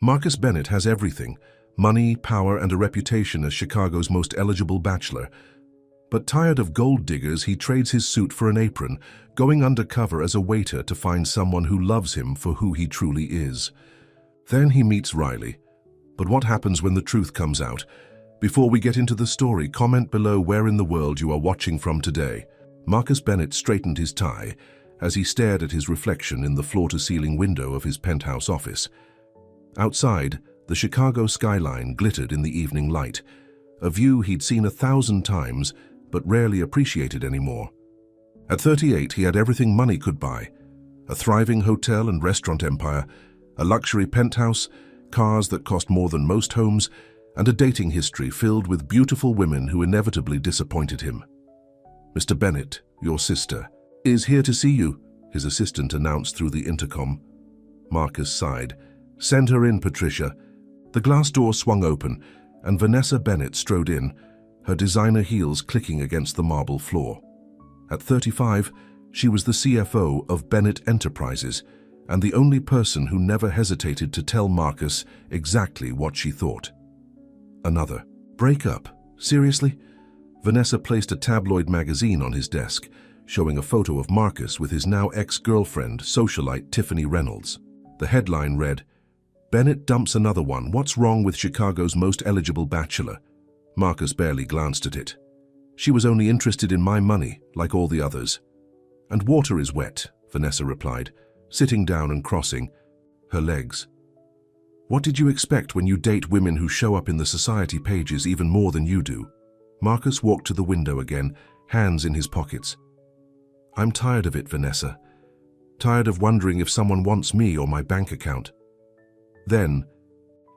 Marcus Bennett has everything: money, power, and a reputation as Chicago's most eligible bachelor. But tired of gold diggers, he trades his suit for an apron, going undercover as a waiter to find someone who loves him for who he truly is. Then he meets Riley. But what happens when the truth comes out? Before we get into the story, comment below where in the world you are watching from today. Marcus Bennett straightened his tie as he stared at his reflection in the floor-to-ceiling window of his penthouse office. Outside, the Chicago skyline glittered in the evening light, a view he'd seen 1,000 times but rarely appreciated anymore. At 38, he had everything money could buy: a thriving hotel and restaurant empire, a luxury penthouse, cars that cost more than most homes, and a dating history filled with beautiful women who inevitably disappointed him. "Mr. Bennett, your sister, is here to see you," his assistant announced through the intercom. Marcus sighed. "Send her in, Patricia." The glass door swung open, and Vanessa Bennett strode in, her designer heels clicking against the marble floor. At 35, she was the CFO of Bennett Enterprises, and the only person who never hesitated to tell Marcus exactly what she thought. Another breakup? Seriously? Vanessa placed a tabloid magazine on his desk, showing a photo of Marcus with his now ex-girlfriend, socialite Tiffany Reynolds. The headline read, "Bennett dumps another one. What's wrong with Chicago's most eligible bachelor?" Marcus barely glanced at it. "She was only interested in my money, like all the others." "And water is wet," Vanessa replied, sitting down and crossing her legs. "What did you expect when you date women who show up in the society pages even more than you do?" Marcus walked to the window again, hands in his pockets. "I'm tired of it, Vanessa. Tired of wondering if someone wants me or my bank account." "Then,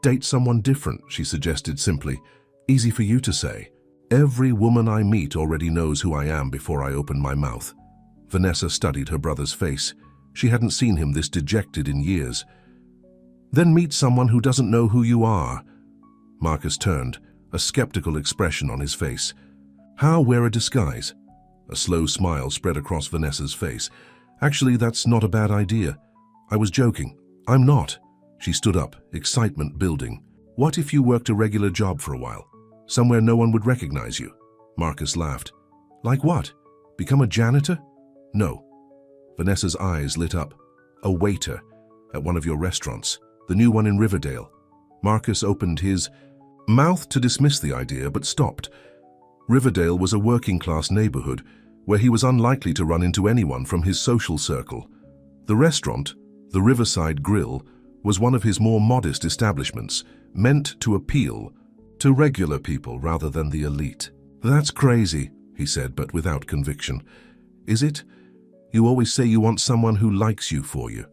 date someone different," she suggested simply. "Easy for you to say. Every woman I meet already knows who I am before I open my mouth." Vanessa studied her brother's face. She hadn't seen him this dejected in years. "Then meet someone who doesn't know who you are." Marcus turned, a skeptical expression on his face. "How wear a disguise?" A slow smile spread across Vanessa's face. "Actually, that's not a bad idea. I was joking. I'm not." She stood up, excitement building. "What if you worked a regular job for a while? Somewhere no one would recognize you?" Marcus laughed. "Like what? Become a janitor?" "No." Vanessa's eyes lit up. "A waiter at one of your restaurants, the new one in Riverdale." Marcus opened his mouth to dismiss the idea, but stopped. Riverdale was a working-class neighborhood where he was unlikely to run into anyone from his social circle. The restaurant, the Riverside Grill, was one of his more modest establishments, meant to appeal to regular people rather than the elite. "That's crazy," he said, but without conviction. "Is it? You always say you want someone who likes you for you."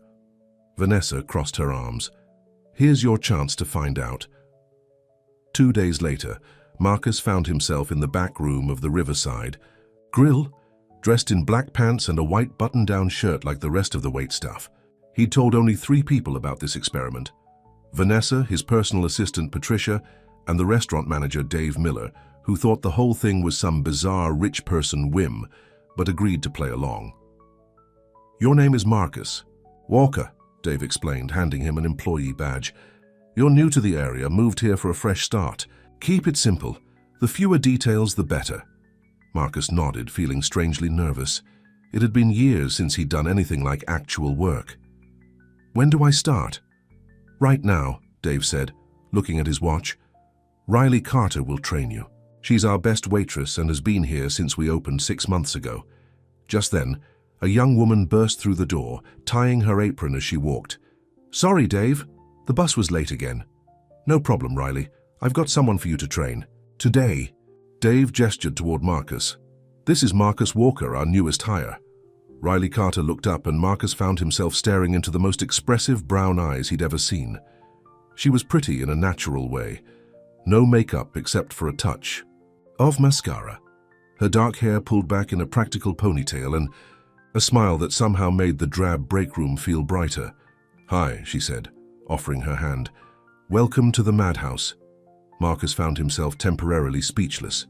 Vanessa crossed her arms. "Here's your chance to find out." 2 days later, Marcus found himself in the back room of the Riverside Grill, dressed in black pants and a white button-down shirt like the rest of the waitstaff. He'd told only 3 people about this experiment: Vanessa, his personal assistant Patricia, and the restaurant manager Dave Miller, who thought the whole thing was some bizarre rich person whim, but agreed to play along. "Your name is Marcus Walker," Dave explained, handing him an employee badge. "You're new to the area, moved here for a fresh start. Keep it simple. The fewer details, the better." Marcus nodded, feeling strangely nervous. It had been years since he'd done anything like actual work. "When do I start?" "Right now," Dave said, looking at his watch. "Riley Carter will train you. She's our best waitress and has been here since we opened 6 months ago." Just then, a young woman burst through the door, tying her apron as she walked. "Sorry, Dave. The bus was late again." "No problem, Riley. I've got someone for you to train. Today." Dave gestured toward Marcus. "This is Marcus Walker, our newest hire." Riley Carter looked up, and Marcus found himself staring into the most expressive brown eyes he'd ever seen. She was pretty in a natural way. No makeup except for a touch of mascara. Her dark hair pulled back in a practical ponytail, and a smile that somehow made the drab break room feel brighter. "Hi," she said, offering her hand. "Welcome to the madhouse." Marcus found himself temporarily speechless.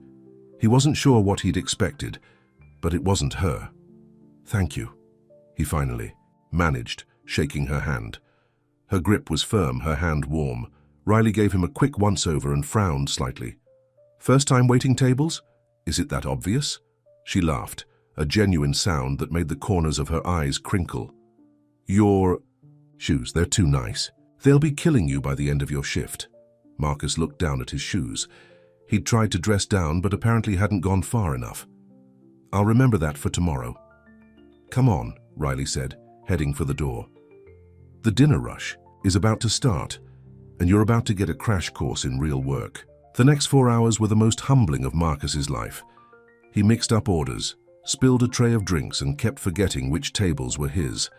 He wasn't sure what he'd expected, but it wasn't her. "Thank you," he finally managed, shaking her hand. Her grip was firm, her hand warm. Riley gave him a quick once-over and frowned slightly. "First time waiting tables? Is it that obvious?" She laughed, a genuine sound that made the corners of her eyes crinkle. "Your shoes, they're too nice. They'll be killing you by the end of your shift." Marcus looked down at his shoes. He'd tried to dress down, but apparently hadn't gone far enough. "I'll remember that for tomorrow." "Come on," Riley said, heading for the door. "The dinner rush is about to start, and you're about to get a crash course in real work." The next 4 hours were the most humbling of Marcus's life. He mixed up orders, spilled a tray of drinks, and kept forgetting which tables were his.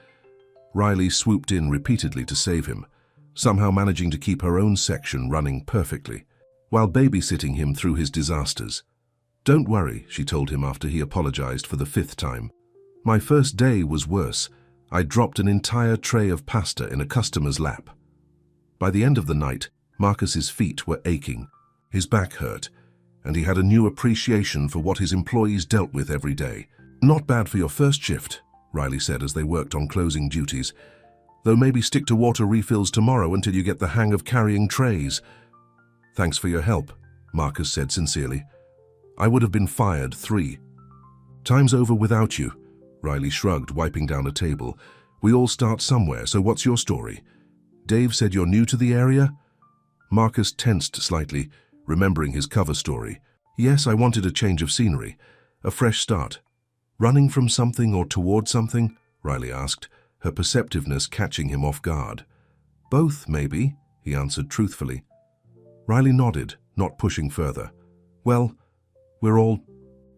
Riley swooped in repeatedly to save him, somehow managing to keep her own section running perfectly, while babysitting him through his disasters. "Don't worry," she told him after he apologized for the 5th time. "My first day was worse. I dropped an entire tray of pasta in a customer's lap." By the end of the night, Marcus's feet were aching, his back hurt, and he had a new appreciation for what his employees dealt with every day. "Not bad for your first shift," Riley said as they worked on closing duties. "Though maybe stick to water refills tomorrow until you get the hang of carrying trays." "Thanks for your help," Marcus said sincerely. "I would have been fired 3. "Time's over without you," Riley shrugged, wiping down a table. "We all start somewhere, so what's your story? Dave said you're new to the area?" Marcus tensed slightly, remembering his cover story. "Yes, I wanted a change of scenery, a fresh start." "Running from something or toward something?" Riley asked, her perceptiveness catching him off guard. "Both, maybe," he answered truthfully. Riley nodded, not pushing further. "Well, we're all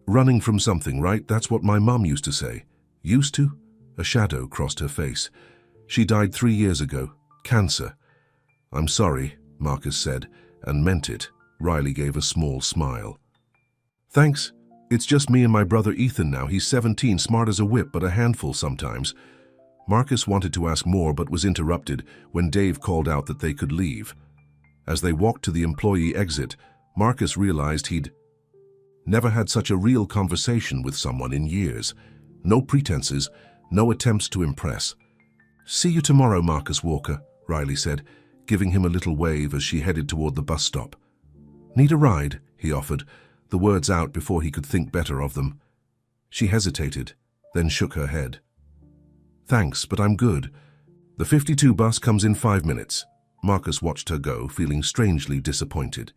running from something, right? That's what my mum used to say." "Used to?" A shadow crossed her face. "She died 3 years ago. Cancer." "I'm sorry," Marcus said, and meant it. Riley gave a small smile. "Thanks. It's just me and my brother Ethan now. He's 17, smart as a whip, but a handful sometimes." Marcus wanted to ask more, but was interrupted when Dave called out that they could leave. As they walked to the employee exit, Marcus realized he'd never had such a real conversation with someone in years. No pretenses, no attempts to impress. "See you tomorrow, Marcus Walker," Riley said, giving him a little wave as she headed toward the bus stop. "Need a ride?" he offered, the words out before he could think better of them. She hesitated, then shook her head. "Thanks, but I'm good. The 52 bus comes in 5 minutes." Marcus watched her go, feeling strangely disappointed.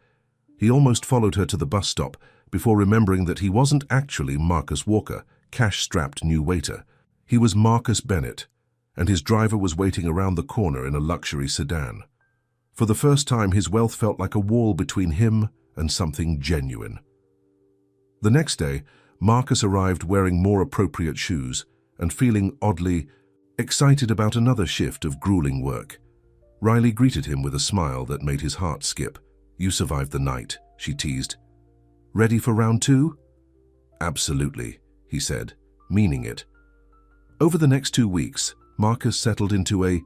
He almost followed her to the bus stop before remembering that he wasn't actually Marcus Walker, cash-strapped new waiter. He was Marcus Bennett, and his driver was waiting around the corner in a luxury sedan. For the first time, his wealth felt like a wall between him and something genuine. The next day, Marcus arrived wearing more appropriate shoes and feeling oddly excited about another shift of grueling work. Riley greeted him with a smile that made his heart skip. "You survived the night," she teased. "Ready for round 2? "Absolutely," he said, meaning it. Over the next 2 weeks, Marcus settled into a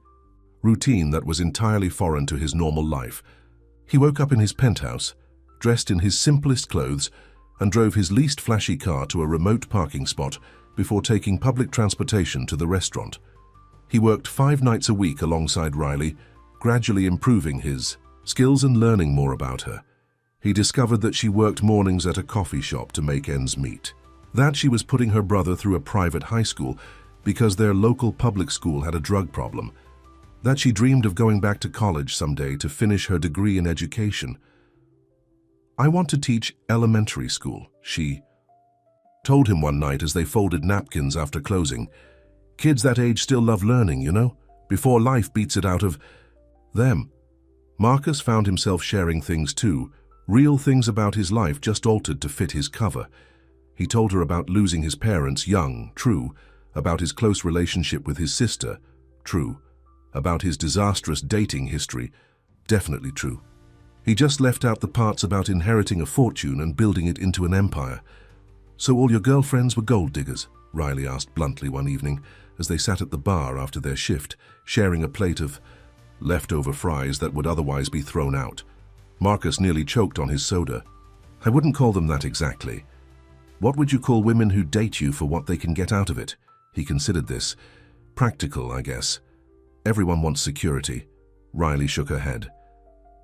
routine that was entirely foreign to his normal life. He woke up in his penthouse, dressed in his simplest clothes, and drove his least flashy car to a remote parking spot before taking public transportation to the restaurant. He worked 5 nights a week alongside Riley, gradually improving his skills and learning more about her. He discovered that she worked mornings at a coffee shop to make ends meet, that she was putting her brother through a private high school because their local public school had a drug problem, that she dreamed of going back to college someday to finish her degree in education. "I want to teach elementary school," she told him one night as they folded napkins after closing. "Kids that age still love learning, you know, before life beats it out of them." Marcus found himself sharing things too, real things about his life just altered to fit his cover. He told her about losing his parents young, true, about his close relationship with his sister, true, about his disastrous dating history, definitely true. He just left out the parts about inheriting a fortune and building it into an empire. "So all your girlfriends were gold diggers?" Riley asked bluntly one evening as they sat at the bar after their shift, sharing a plate of leftover fries that would otherwise be thrown out. Marcus nearly choked on his soda. "I wouldn't call them that exactly. What would you call women who date you for what they can get out of it?" He considered this. "Practical, I guess. Everyone wants security. Riley shook her head.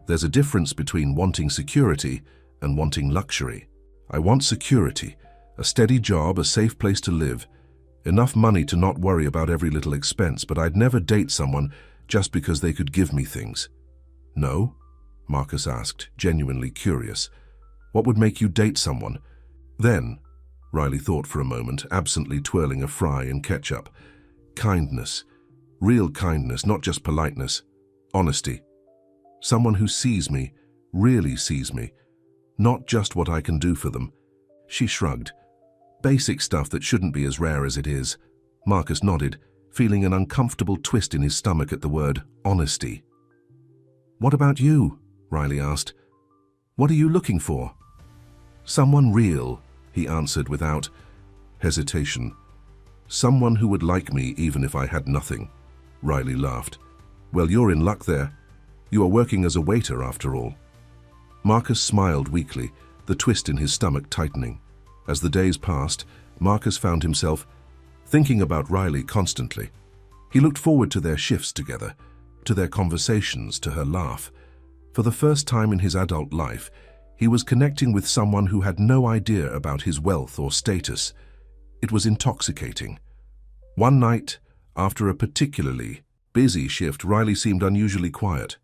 There's a difference between wanting security and wanting luxury. I want security, a steady job, a safe place to live, enough money to not worry about every little expense, but I'd never date someone just because they could give me things. No? Marcus asked, genuinely curious. What would make you date someone? Then, Riley thought for a moment, absently twirling a fry in ketchup. Kindness. Real kindness, not just politeness. Honesty. Someone who sees me, really sees me, not just what I can do for them. She shrugged. Basic stuff that shouldn't be as rare as it is. Marcus nodded, feeling an uncomfortable twist in his stomach at the word honesty. What about you? Riley asked. What are you looking for? Someone real, he answered without hesitation. Someone who would like me even if I had nothing. Riley laughed. Well, you're in luck there. You are working as a waiter after all. Marcus smiled weakly, the twist in his stomach tightening. As the days passed, Marcus found himself thinking about Riley constantly. He looked forward to their shifts together, to their conversations, to her laugh. For the first time in his adult life, he was connecting with someone who had no idea about his wealth or status. It was intoxicating. One night, after a particularly busy shift, Riley seemed unusually quiet.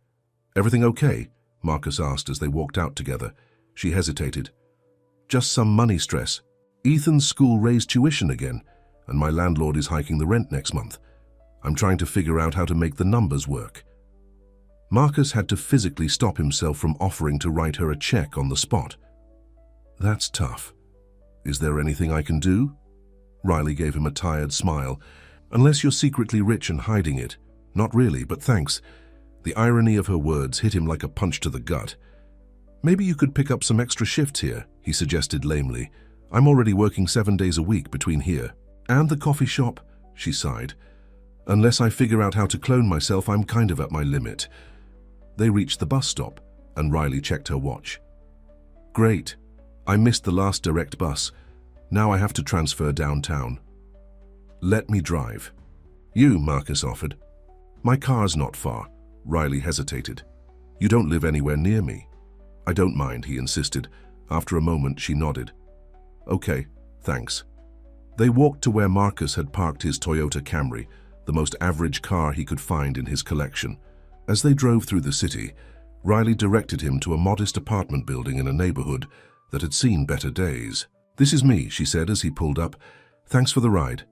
Everything okay? Marcus asked as they walked out together. She hesitated. Just some money stress. Ethan's school raised tuition again, and my landlord is hiking the rent next month. I'm trying to figure out how to make the numbers work. Marcus had to physically stop himself from offering to write her a check on the spot. That's tough. Is there anything I can do? Riley gave him a tired smile. Unless you're secretly rich and hiding it. Not really, but thanks. The irony of her words hit him like a punch to the gut. Maybe you could pick up some extra shifts here, he suggested lamely. I'm already working 7 days a week between here and the coffee shop, she sighed. Unless I figure out how to clone myself, I'm kind of at my limit. They reached the bus stop, and Riley checked her watch. Great. I missed the last direct bus. Now I have to transfer downtown. Let me drive. You, Marcus offered. My car's not far. Riley hesitated. You don't live anywhere near me. I don't mind, he insisted. After a moment, she nodded. Okay, thanks. They walked to where Marcus had parked his Toyota Camry, the most average car he could find in his collection. As they drove through the city, Riley directed him to a modest apartment building in a neighborhood that had seen better days. This is me, she said as he pulled up. Thanks for the ride.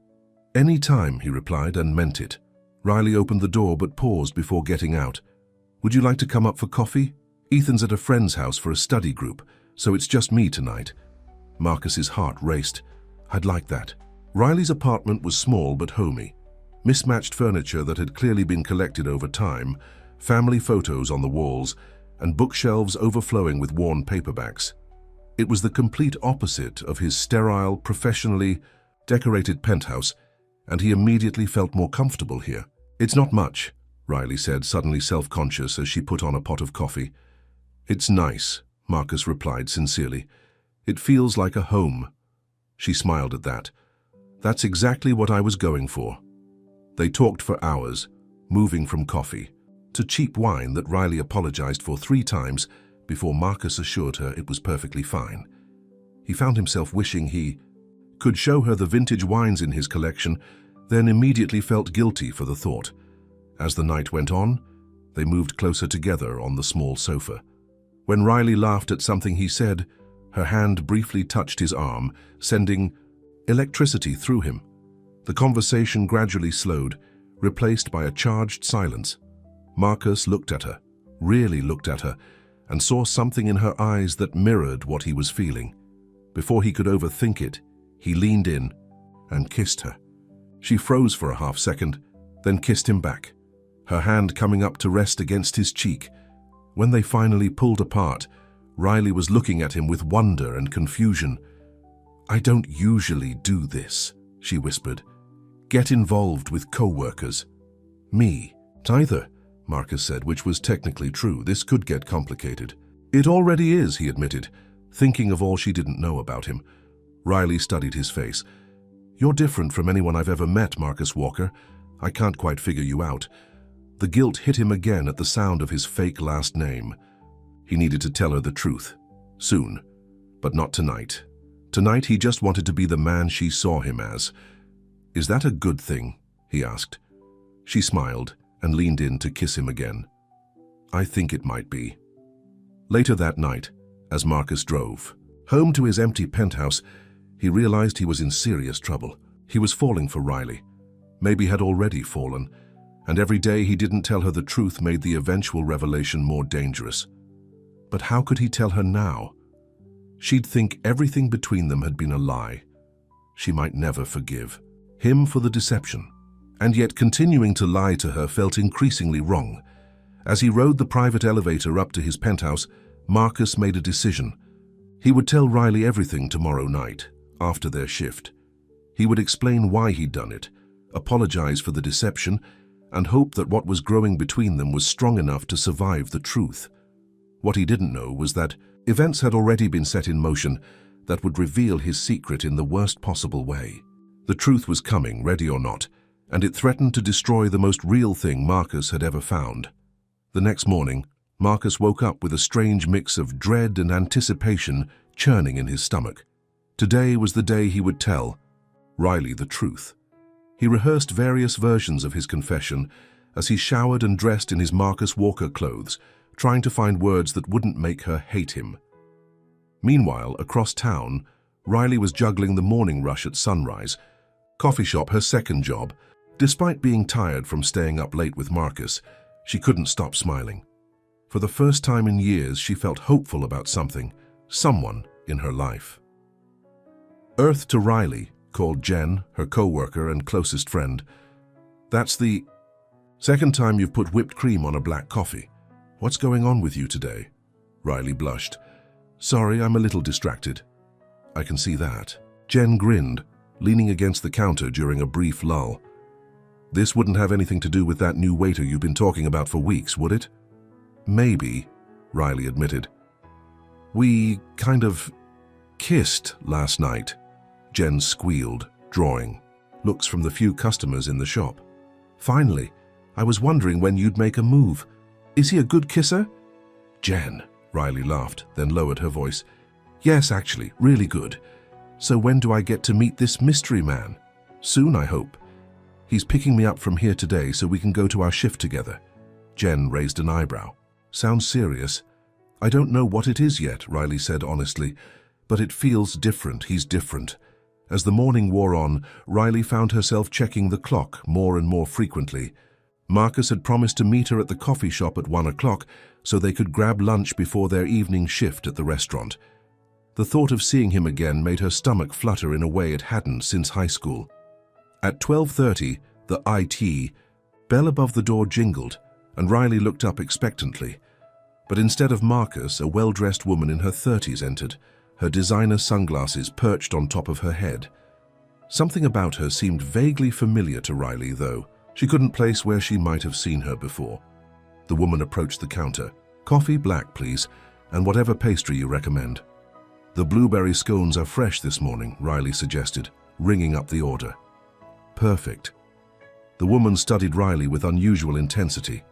Any time, he replied, and meant it. Riley opened the door but paused before getting out. Would you like to come up for coffee? Ethan's at a friend's house for a study group, so it's just me tonight. Marcus's heart raced. I'd like that. Riley's apartment was small but homey. Mismatched furniture that had clearly been collected over time, family photos on the walls, and bookshelves overflowing with worn paperbacks. It was the complete opposite of his sterile, professionally decorated penthouse, and he immediately felt more comfortable here. It's not much, Riley said, suddenly self-conscious as she put on a pot of coffee. It's nice, Marcus replied sincerely. It feels like a home. She smiled at that. That's exactly what I was going for. They talked for hours, moving from coffee to cheap wine that Riley apologized for 3 times before Marcus assured her it was perfectly fine. He found himself wishing he could show her the vintage wines in his collection, then immediately felt guilty for the thought. As the night went on, they moved closer together on the small sofa. When Riley laughed at something he said, her hand briefly touched his arm, sending electricity through him. The conversation gradually slowed, replaced by a charged silence. Marcus looked at her, really looked at her, and saw something in her eyes that mirrored what he was feeling. Before he could overthink it, he leaned in and kissed her. She froze for a half second, then kissed him back, her hand coming up to rest against his cheek. When they finally pulled apart, Riley was looking at him with wonder and confusion. I don't usually do this, she whispered. Get involved with co-workers. Me? Neither, Marcus said, which was technically true. This could get complicated. It already is, he admitted, thinking of all she didn't know about him. Riley studied his face. You're different from anyone I've ever met, Marcus Walker. I can't quite figure you out. The guilt hit him again at the sound of his fake last name. He needed to tell her the truth. Soon. But not tonight. Tonight he just wanted to be the man she saw him as. "Is that a good thing?" he asked. She smiled and leaned in to kiss him again. "I think it might be." Later that night, as Marcus drove home to his empty penthouse, he realized he was in serious trouble. He was falling for Riley. Maybe had already fallen, and every day he didn't tell her the truth made the eventual revelation more dangerous. But how could he tell her now? She'd think everything between them had been a lie. She might never forgive him for the deception. And yet continuing to lie to her felt increasingly wrong. As he rode the private elevator up to his penthouse, Marcus made a decision. He would tell Riley everything tomorrow night, after their shift. He would explain why he'd done it, apologize for the deception, and hope that what was growing between them was strong enough to survive the truth. What he didn't know was that events had already been set in motion that would reveal his secret in the worst possible way. The truth was coming, ready or not, and it threatened to destroy the most real thing Marcus had ever found. The next morning, Marcus woke up with a strange mix of dread and anticipation churning in his stomach. Today was the day he would tell Riley the truth. He rehearsed various versions of his confession as he showered and dressed in his Marcus Walker clothes, trying to find words that wouldn't make her hate him. Meanwhile, across town, Riley was juggling the morning rush at Sunrise, coffee shop, her second job. Despite being tired from staying up late with Marcus, she couldn't stop smiling. For the first time in years, she felt hopeful about someone in her life. Earth to Riley, called Jen, her co-worker and closest friend. "That's the second time you've put whipped cream on a black coffee. What's going on with you today?" Riley blushed. "Sorry, I'm a little distracted." "I can see that." Jen grinned, leaning against the counter during a brief lull. "This wouldn't have anything to do with that new waiter you've been talking about for weeks, would it?" "Maybe," Riley admitted. "We kind of kissed last night," Jen squealed, drawing looks from the few customers in the shop. "Finally, I was wondering when you'd make a move. Is he a good kisser?" "Jen," Riley laughed, then lowered her voice. "Yes, actually, really good. So when do I get to meet this mystery man?" "Soon, I hope. He's picking me up from here today so we can go to our shift together." Jen raised an eyebrow. "Sounds serious." "I don't know what it is yet," Riley said honestly, "but it feels different. He's different." As the morning wore on, Riley found herself checking the clock more and more frequently. Marcus had promised to meet her at the coffee shop at 1 o'clock so they could grab lunch before their evening shift at the restaurant. The thought of seeing him again made her stomach flutter in a way it hadn't since high school. At 12:30, the IT bell above the door jingled, and Riley looked up expectantly. But instead of Marcus, a well-dressed woman in her 30s entered, her designer sunglasses perched on top of her head. Something about her seemed vaguely familiar to Riley, though she couldn't place where she might have seen her before. The woman approached the counter. "Coffee black, please, and whatever pastry you recommend." "The blueberry scones are fresh this morning," Riley suggested, ringing up the order. "Perfect." The woman studied Riley with unusual intensity.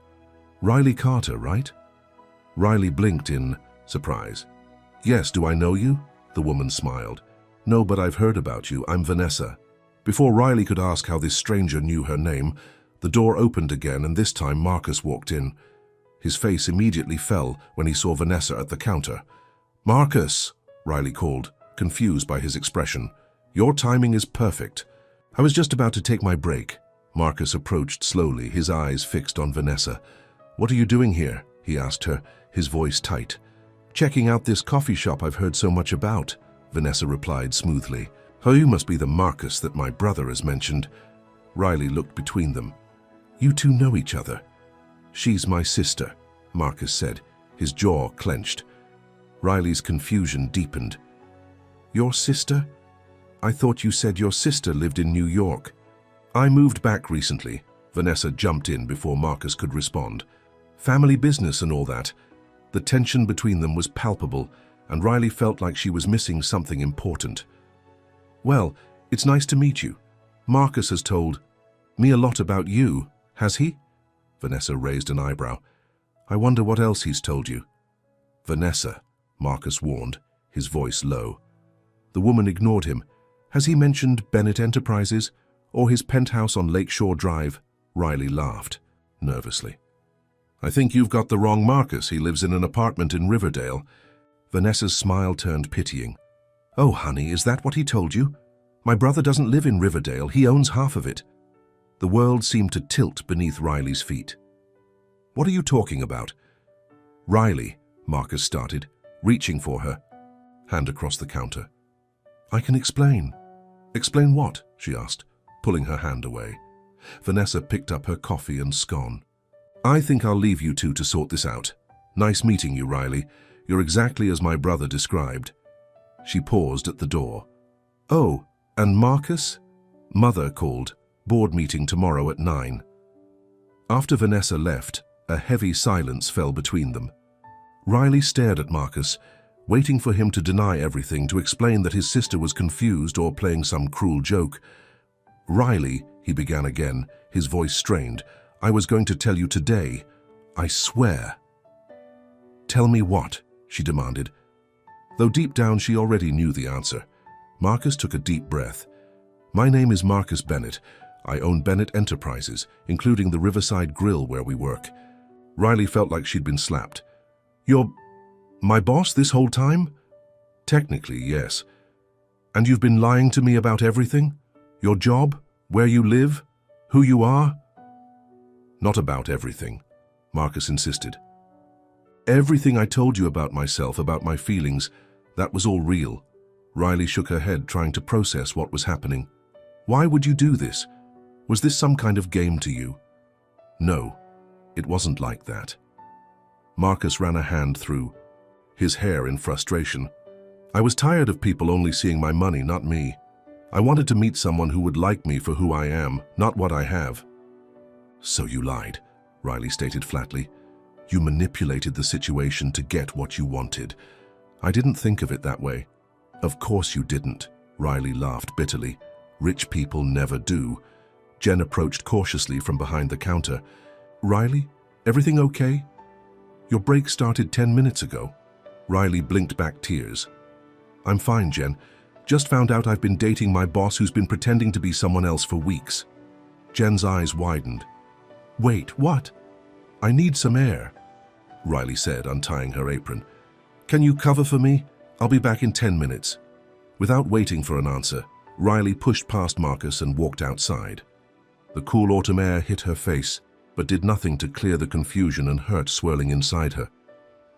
"Riley Carter, right?" Riley blinked in surprise. "Yes, do I know you?" The woman smiled. "No, but I've heard about you. I'm Vanessa." Before Riley could ask how this stranger knew her name, the door opened again, and this time Marcus walked in. His face immediately fell when he saw Vanessa at the counter. "Marcus," Riley called, confused by his expression. "Your timing is perfect." "I was just about to take my break." Marcus approached slowly, his eyes fixed on Vanessa. "What are you doing here?" he asked her, his voice tight. "Checking out this coffee shop I've heard so much about," Vanessa replied smoothly. "Oh, you must be the Marcus that my brother has mentioned." Riley looked between them. "You two know each other?" "She's my sister," Marcus said, his jaw clenched. Riley's confusion deepened. "Your sister? I thought you said your sister lived in New York." "I moved back recently," Vanessa jumped in before Marcus could respond. "Family business and all that." The tension between them was palpable, and Riley felt like she was missing something important. "Well, it's nice to meet you. Marcus has told me a lot about you, has he?" Vanessa raised an eyebrow. I wonder what else he's told you. Vanessa, Marcus warned, his voice low. The woman ignored him. Has he mentioned Bennett Enterprises or his penthouse on Lakeshore Drive? Riley laughed, nervously. I think you've got the wrong Marcus. He lives in an apartment in Riverdale. Vanessa's smile turned pitying. Oh, honey, is that what he told you? My brother doesn't live in Riverdale. He owns half of it. The world seemed to tilt beneath Riley's feet. What are you talking about? Riley, Marcus started, reaching for her, hand across the counter. I can explain. Explain what? She asked, pulling her hand away. Vanessa picked up her coffee and scone. I think I'll leave you two to sort this out. Nice meeting you, Riley. You're exactly as my brother described. She paused at the door. Oh, and Marcus? Mother called. Board meeting tomorrow at 9. After Vanessa left, a heavy silence fell between them. Riley stared at Marcus, waiting for him to deny everything, to explain that his sister was confused or playing some cruel joke. Riley, he began again, his voice strained, I was going to tell you today. I swear. Tell me what? She demanded. Though deep down she already knew the answer. Marcus took a deep breath. My name is Marcus Bennett. I own Bennett Enterprises, including the Riverside Grill where we work. Riley felt like she'd been slapped. You're my boss this whole time? Technically, yes. And you've been lying to me about everything? Your job? Where you live? Who you are? Not about everything, Marcus insisted. Everything I told you about myself, about my feelings, that was all real. Riley shook her head, trying to process what was happening. Why would you do this? Was this some kind of game to you? No, it wasn't like that. Marcus ran a hand through his hair in frustration. I was tired of people only seeing my money, not me. I wanted to meet someone who would like me for who I am, not what I have. So you lied, Riley stated flatly. You manipulated the situation to get what you wanted. I didn't think of it that way. Of course you didn't, Riley laughed bitterly. Rich people never do. Jen approached cautiously from behind the counter. Riley, everything okay? Your break started 10 minutes ago. Riley blinked back tears. I'm fine, Jen. Just found out I've been dating my boss who's been pretending to be someone else for weeks. Jen's eyes widened. Wait, what? I need some air, Riley said, untying her apron. Can you cover for me? I'll be back in 10 minutes. Without waiting for an answer, Riley pushed past Marcus and walked outside. The cool autumn air hit her face, but did nothing to clear the confusion and hurt swirling inside her.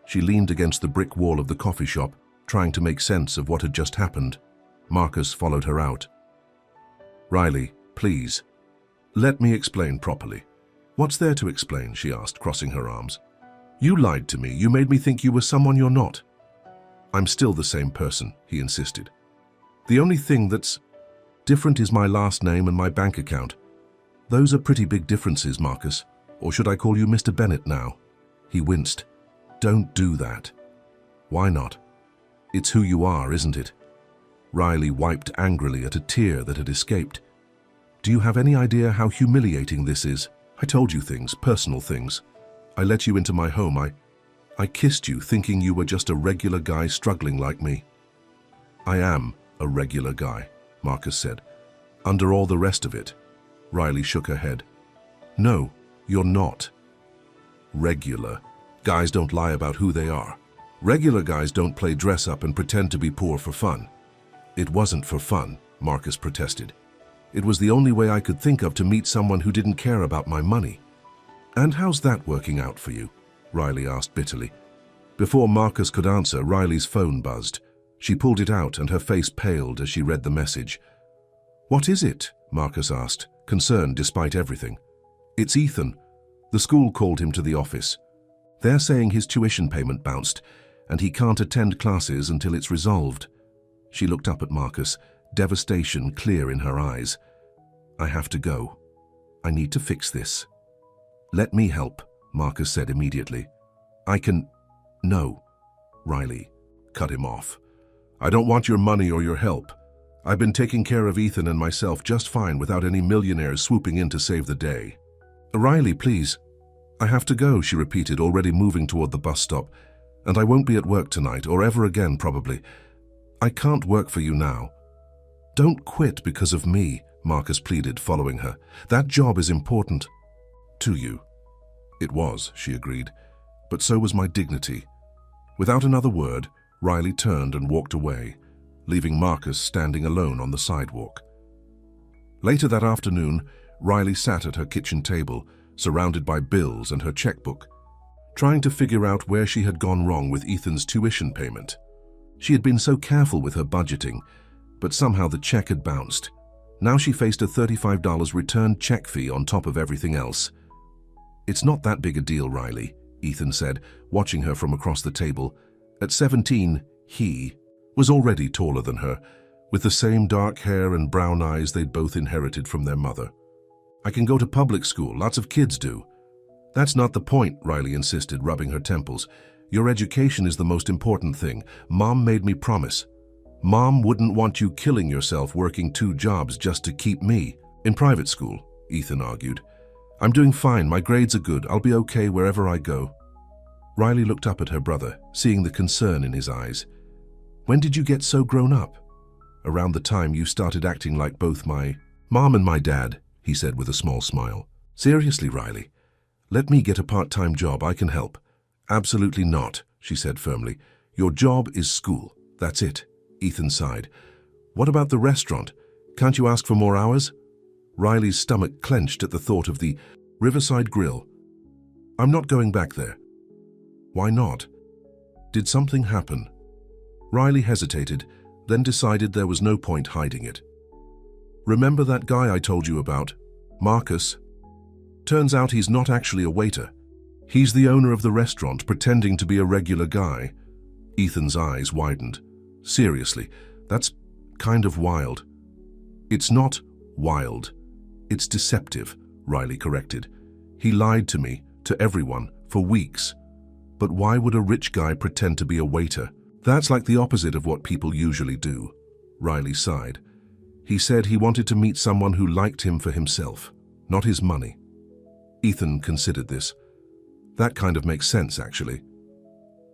She leaned against the brick wall of the coffee shop, trying to make sense of what had just happened. Marcus followed her out. Riley, please. Let me explain properly. What's there to explain? She asked, crossing her arms. You lied to me. You made me think you were someone you're not. I'm still the same person, he insisted. The only thing that's different is my last name and my bank account. Those are pretty big differences, Marcus. Or should I call you Mr. Bennett now? He winced. Don't do that. Why not? It's who you are, isn't it? Riley wiped angrily at a tear that had escaped. Do you have any idea how humiliating this is? I told you things, personal things. I let you into my home. I kissed you thinking you were just a regular guy struggling like me. I am a regular guy, Marcus said. Under all the rest of it. Riley shook her head. No, you're not. Regular. Guys don't lie about who they are. Regular guys don't play dress up and pretend to be poor for fun. It wasn't for fun, Marcus protested. It was the only way I could think of to meet someone who didn't care about my money. And how's that working out for you? Riley asked bitterly. Before Marcus could answer, Riley's phone buzzed. She pulled it out and her face paled as she read the message. What is it? Marcus asked, concerned despite everything. It's Ethan. The school called him to the office. They're saying his tuition payment bounced and he can't attend classes until it's resolved. She looked up at Marcus, devastation clear in her eyes. I have to go. I need to fix this. Let me help, Marcus said immediately. I can... No, Riley cut him off. I don't want your money or your help. I've been taking care of Ethan and myself just fine without any millionaires swooping in to save the day. Riley, please. I have to go, she repeated, already moving toward the bus stop. And I won't be at work tonight, or ever again, probably. I can't work for you now. Don't quit because of me, Marcus pleaded, following her. That job is important. To you. It was, she agreed. But so was my dignity. Without another word, Riley turned and walked away, leaving Marcus standing alone on the sidewalk. Later that afternoon, Riley sat at her kitchen table, surrounded by bills and her checkbook, trying to figure out where she had gone wrong with Ethan's tuition payment. She had been so careful with her budgeting, but somehow the check had bounced. Now she faced a $35 return check fee on top of everything else. It's not that big a deal, Riley, Ethan said, watching her from across the table. At 17, he was already taller than her, with the same dark hair and brown eyes they'd both inherited from their mother. I can go to public school, lots of kids do. That's not the point, Riley insisted, rubbing her temples. Your education is the most important thing. Mom made me promise. Mom wouldn't want you killing yourself working 2 jobs just to keep me. In private school, Ethan argued. I'm doing fine, my grades are good, I'll be okay wherever I go. Riley looked up at her brother, seeing the concern in his eyes. When did you get so grown up? Around the time you started acting like both my mom and my dad, he said with a small smile. Seriously, Riley, let me get a part-time job, I can help. Absolutely not, she said firmly. Your job is school, that's it. Ethan sighed. What about the restaurant? Can't you ask for more hours? Riley's stomach clenched at the thought of the Riverside Grill. I'm not going back there. Why not? Did something happen? Riley hesitated, then decided there was no point hiding it. Remember that guy I told you about? Marcus? Turns out he's not actually a waiter. He's the owner of the restaurant, pretending to be a regular guy. Ethan's eyes widened. Seriously, that's kind of wild. It's not wild. It's deceptive, Riley corrected. He lied to me, to everyone, for weeks. But why would a rich guy pretend to be a waiter? That's like the opposite of what people usually do. Riley sighed. He said he wanted to meet someone who liked him for himself, not his money. Ethan considered this. That kind of makes sense, actually.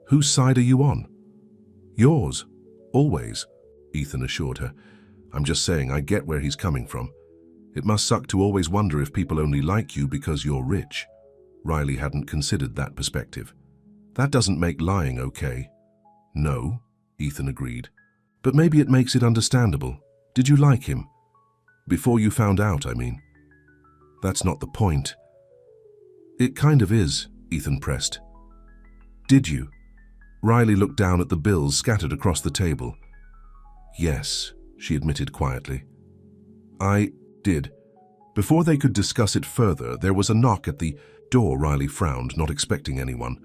Whose side are you on? Yours. Always, Ethan assured her. I'm just saying I get where he's coming from. It must suck to always wonder if people only like you because you're rich. Riley hadn't considered that perspective. That doesn't make lying okay. No, Ethan agreed. But maybe it makes it understandable. Did you like him? Before you found out, I mean. That's not the point. It kind of is, Ethan pressed. Did you? Riley looked down at the bills scattered across the table. Yes, she admitted quietly. I did. Before they could discuss it further, there was a knock at the door. Riley frowned, not expecting anyone.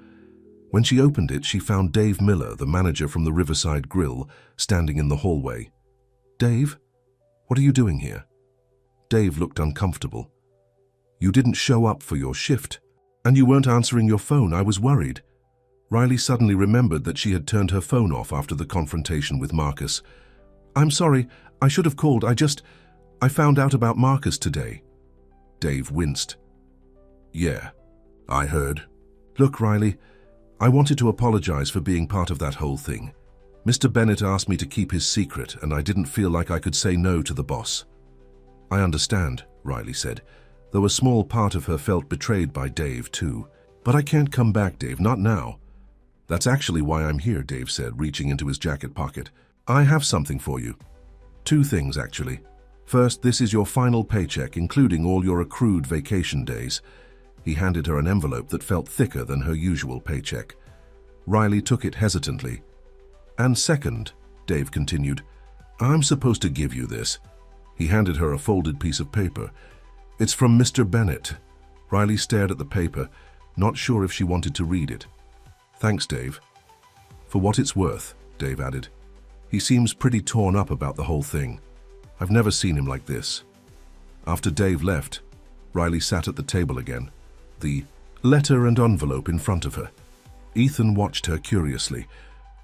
When she opened it, she found Dave Miller, the manager from the Riverside Grill, standing in the hallway. Dave, what are you doing here? Dave looked uncomfortable. You didn't show up for your shift, and you weren't answering your phone. I was worried. Riley suddenly remembered that she had turned her phone off after the confrontation with Marcus. I'm sorry, I should have called. I found out about Marcus today. Dave winced. Yeah, I heard. Look, Riley, I wanted to apologize for being part of that whole thing. Mr. Bennett asked me to keep his secret, and I didn't feel like I could say no to the boss. I understand, Riley said, though a small part of her felt betrayed by Dave, too. But I can't come back, Dave, not now. That's actually why I'm here, Dave said, reaching into his jacket pocket. I have something for you. 2 things, actually. First, this is your final paycheck, including all your accrued vacation days. He handed her an envelope that felt thicker than her usual paycheck. Riley took it hesitantly. And second, Dave continued, I'm supposed to give you this. He handed her a folded piece of paper. It's from Mr. Bennett. Riley stared at the paper, not sure if she wanted to read it. Thanks, Dave. For what it's worth, Dave added. He seems pretty torn up about the whole thing. I've never seen him like this. After Dave left, Riley sat at the table again, the letter and envelope in front of her. Ethan watched her curiously.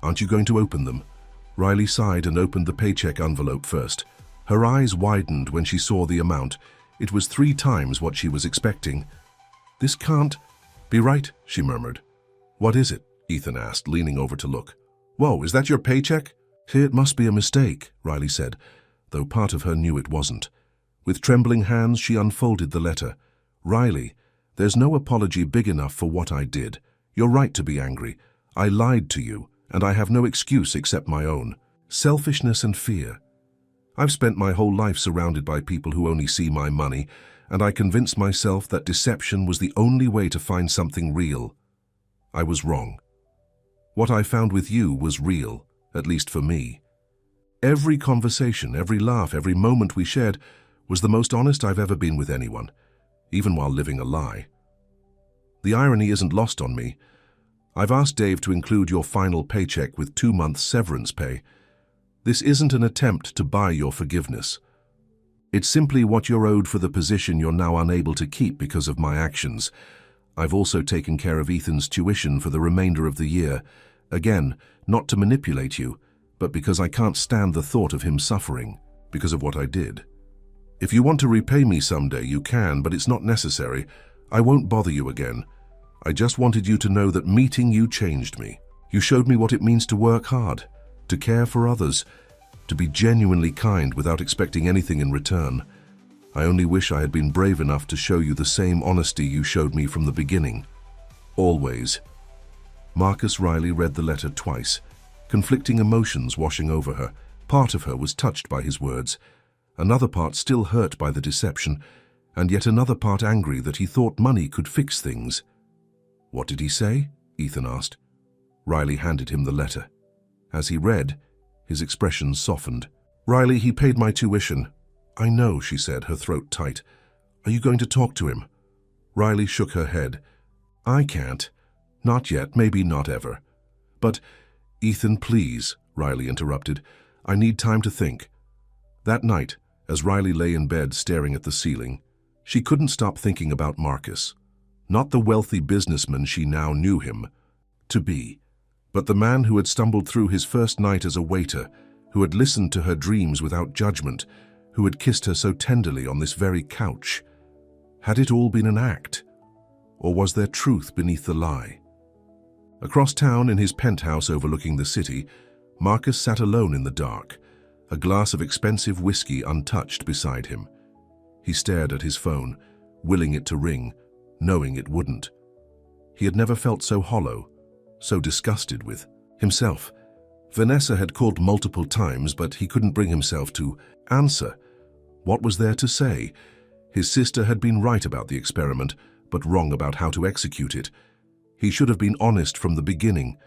Aren't you going to open them? Riley sighed and opened the paycheck envelope first. Her eyes widened when she saw the amount. It was 3 times what she was expecting. This can't "Be right," she murmured. "What is it?" Ethan asked, leaning over to look. "Whoa, is that your paycheck?" "It must be a mistake," Riley said, though part of her knew it wasn't. With trembling hands, she unfolded the letter. "Riley, there's no apology big enough for what I did. You're right to be angry. I lied to you, and I have no excuse except my own. Selfishness and fear. I've spent my whole life surrounded by people who only see my money, and I convinced myself that deception was the only way to find something real. I was wrong. What I found with you was real, at least for me. Every conversation, every laugh, every moment we shared was the most honest I've ever been with anyone, even while living a lie. The irony isn't lost on me. I've asked Dave to include your final paycheck with 2 months severance pay. This isn't an attempt to buy your forgiveness. It's simply what you're owed for the position you're now unable to keep because of my actions. I've also taken care of Ethan's tuition for the remainder of the year. Again, not to manipulate you, but because I can't stand the thought of him suffering because of what I did. If you want to repay me someday, you can, but it's not necessary. I won't bother you again. I just wanted you to know that meeting you changed me. You showed me what it means to work hard, to care for others, to be genuinely kind without expecting anything in return. I only wish I had been brave enough to show you the same honesty you showed me from the beginning. Always." Marcus Riley read the letter twice, conflicting emotions washing over her. Part of her was touched by his words, another part still hurt by the deception, and yet another part angry that he thought money could fix things. "What did he say?" Ethan asked. Riley handed him the letter. As he read, his expression softened. "Riley, he paid my tuition." "I know," she said, her throat tight. "Are you going to talk to him?" Riley shook her head. "I can't. Not yet, maybe not ever." "But, Ethan, please," Riley interrupted. "I need time to think." That night, as Riley lay in bed staring at the ceiling, she couldn't stop thinking about Marcus. Not the wealthy businessman she now knew him to be, but the man who had stumbled through his first night as a waiter, who had listened to her dreams without judgment, who had kissed her so tenderly on this very couch. Had it all been an act? Or was there truth beneath the lie? Across town in his penthouse overlooking the city, Marcus sat alone in the dark, a glass of expensive whiskey untouched beside him. He stared at his phone, willing it to ring, knowing it wouldn't. He had never felt so hollow, so disgusted with himself. Vanessa had called multiple times, but he couldn't bring himself to answer. What was there to say? His sister had been right about the experiment, but wrong about how to execute it. He should have been honest from the beginning.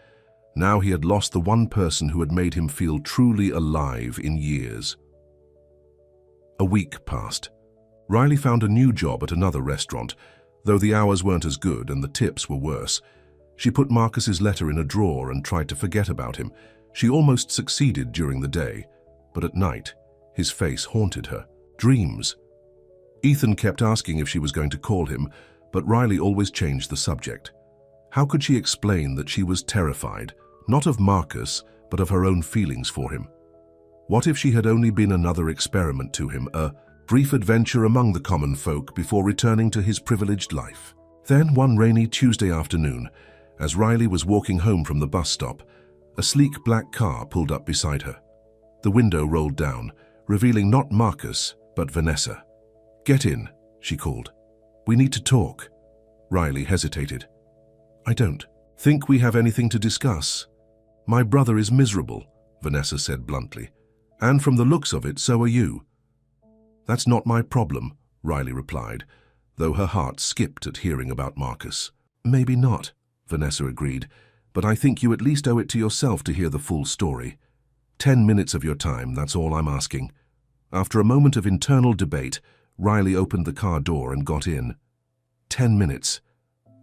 Now he had lost the one person who had made him feel truly alive in years. A week passed. Riley found a new job at another restaurant, though the hours weren't as good and the tips were worse. She put Marcus's letter in a drawer and tried to forget about him. She almost succeeded during the day, but at night, his face haunted her. Dreams. Ethan kept asking if she was going to call him, but Riley always changed the subject. How could she explain that she was terrified, not of Marcus, but of her own feelings for him? What if she had only been another experiment to him, a brief adventure among the common folk before returning to his privileged life? Then, one rainy Tuesday afternoon, as Riley was walking home from the bus stop, a sleek black car pulled up beside her. The window rolled down, revealing not Marcus, but Vanessa. "Get in," she called. "We need to talk." Riley hesitated. "I don't think we have anything to discuss. My brother is miserable," Vanessa said bluntly. "And from the looks of it, so are you." "That's not my problem," Riley replied, though her heart skipped at hearing about Marcus. "Maybe not," Vanessa agreed, "but I think you at least owe it to yourself to hear the full story. 10 minutes of your time, that's all I'm asking." After a moment of internal debate, Riley opened the car door and got in. 10 minutes.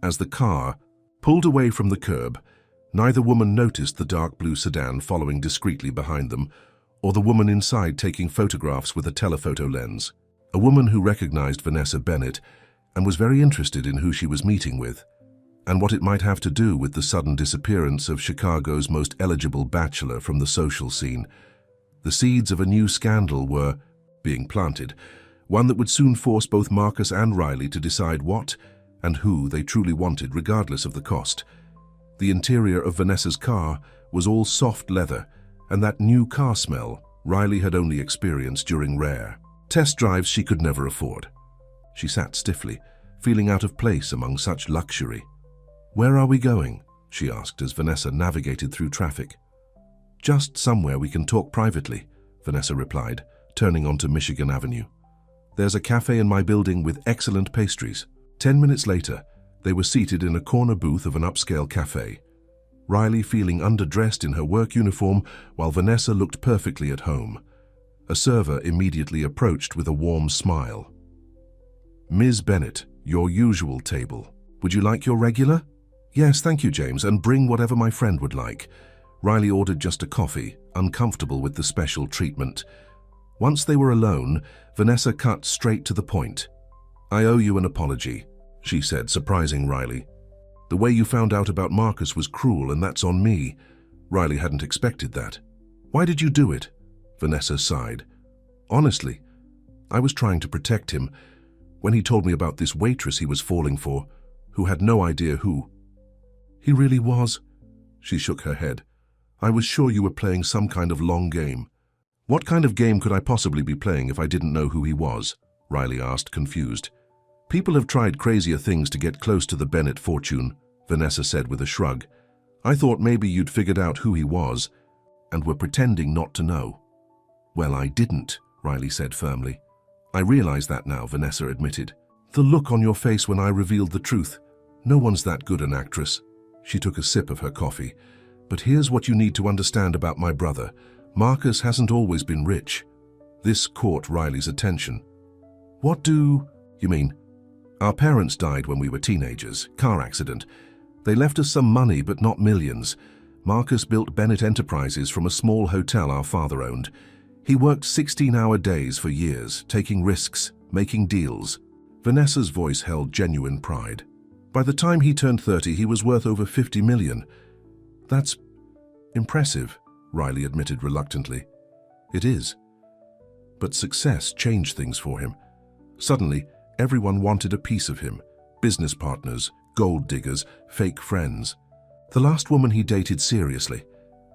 As the car pulled away from the curb, neither woman noticed the dark blue sedan following discreetly behind them, or the woman inside taking photographs with a telephoto lens. A woman who recognized Vanessa Bennett and was very interested in who she was meeting with, and what it might have to do with the sudden disappearance of Chicago's most eligible bachelor from the social scene. The seeds of a new scandal were being planted, one that would soon force both Marcus and Riley to decide what and who they truly wanted regardless of the cost. The interior of Vanessa's car was all soft leather, and that new car smell Riley had only experienced during rare test drives she could never afford. She sat stiffly, feeling out of place among such luxury. "Where are we going?" she asked as Vanessa navigated through traffic. "Just somewhere we can talk privately," Vanessa replied, turning onto Michigan Avenue. "There's a cafe in my building with excellent pastries." 10 minutes later, they were seated in a corner booth of an upscale cafe. Riley feeling underdressed in her work uniform while Vanessa looked perfectly at home. A server immediately approached with a warm smile. "Ms. Bennett, your usual table. Would you like your regular?" "Yes, thank you, James, and bring whatever my friend would like." Riley ordered just a coffee, uncomfortable with the special treatment. Once they were alone, Vanessa cut straight to the point. "I owe you an apology," she said, surprising Riley. "The way you found out about Marcus was cruel, and that's on me." Riley hadn't expected that. "Why did you do it?" Vanessa sighed. "Honestly, I was trying to protect him. When he told me about this waitress he was falling for, who had no idea who." "He really was?" She shook her head. "I was sure you were playing some kind of long game." "What kind of game could I possibly be playing if I didn't know who he was?" Riley asked, confused. "People have tried crazier things to get close to the Bennett fortune," Vanessa said with a shrug. "I thought maybe you'd figured out who he was and were pretending not to know." "Well, I didn't," Riley said firmly. "I realize that now," Vanessa admitted. "The look on your face when I revealed the truth. No one's that good an actress." She took a sip of her coffee. "But here's what you need to understand about my brother. Marcus hasn't always been rich." This caught Riley's attention. "What do you mean?" "Our parents died when we were teenagers. Car accident. They left us some money, but not millions. Marcus built Bennett Enterprises from a small hotel our father owned. He worked 16-hour days for years, taking risks, making deals." Vanessa's voice held genuine pride. "By the time he turned 30, he was worth over 50 million. That's impressive," Riley admitted reluctantly. "It is." But success changed things for him. Suddenly, everyone wanted a piece of him. Business partners, gold diggers, fake friends. The last woman he dated seriously.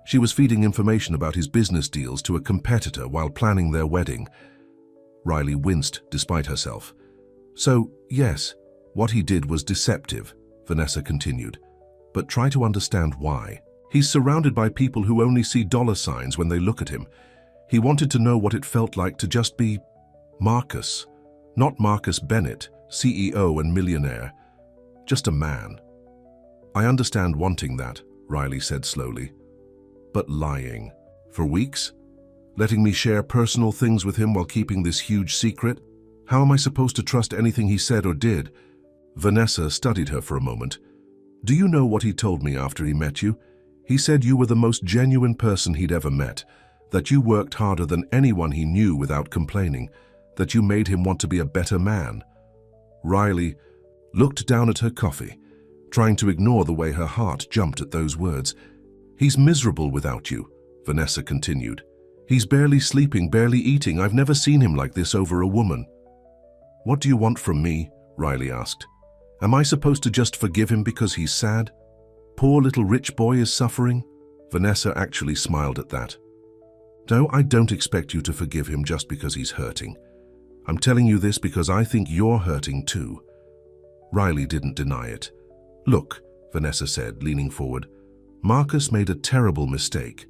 She was feeding information about his business deals to a competitor while planning their wedding. Riley winced despite herself. "So, yes, what he did was deceptive," Vanessa continued. "But try to understand why. He's surrounded by people who only see dollar signs when they look at him. He wanted to know what it felt like to just be Marcus. Not Marcus Bennett, CEO and millionaire. Just a man." "I understand wanting that," Riley said slowly. "But lying. For weeks? Letting me share personal things with him while keeping this huge secret? How am I supposed to trust anything he said or did?" Vanessa studied her for a moment. "Do you know what he told me after he met you? He said you were the most genuine person he'd ever met, that you worked harder than anyone he knew without complaining, that you made him want to be a better man." Riley looked down at her coffee, trying to ignore the way her heart jumped at those words. "He's miserable without you," Vanessa continued. "He's barely sleeping, barely eating. I've never seen him like this over a woman." "What do you want from me?" Riley asked. "Am I supposed to just forgive him because he's sad? Poor little rich boy is suffering?" Vanessa actually smiled at that. "No, I don't expect you to forgive him just because he's hurting. I'm telling you this because I think you're hurting too." Riley didn't deny it. "Look," Vanessa said, leaning forward, "Marcus made a terrible mistake.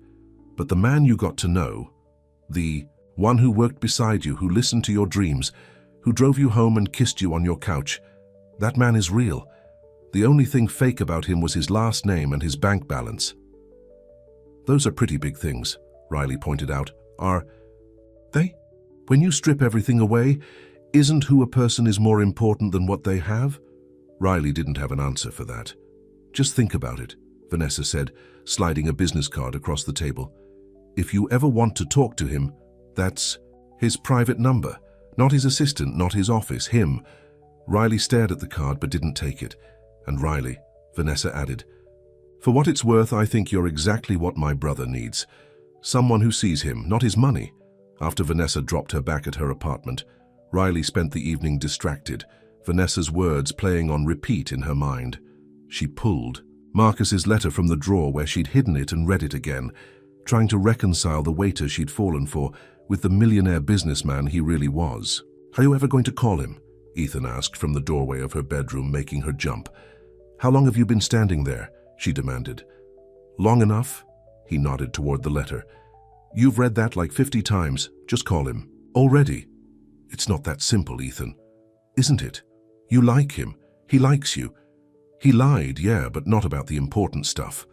But the man you got to know, the one who worked beside you, who listened to your dreams, who drove you home and kissed you on your couch, that man is real. The only thing fake about him was his last name and his bank balance." "Those are pretty big things," Riley pointed out. "Are they? When you strip everything away, isn't who a person is more important than what they have?" Riley didn't have an answer for that. "Just think about it," Vanessa said, sliding a business card across the table. "If you ever want to talk to him, that's his private number. Not his assistant, not his office, him." Riley stared at the card but didn't take it. "And Riley," Vanessa added, "for what it's worth, I think you're exactly what my brother needs. Someone who sees him, not his money." After Vanessa dropped her back at her apartment, Riley spent the evening distracted, Vanessa's words playing on repeat in her mind. She pulled Marcus's letter from the drawer where she'd hidden it and read it again, trying to reconcile the waiter she'd fallen for with the millionaire businessman he really was. "Are you ever going to call him?" Ethan asked from the doorway of her bedroom, making her jump. "How long have you been standing there?" she demanded. "Long enough?" He nodded toward the letter. "You've read that like 50 times. Just call him." "Already?" "It's not that simple, Ethan. Isn't it? You like him. He likes you. He lied, yeah, but not about the important stuff."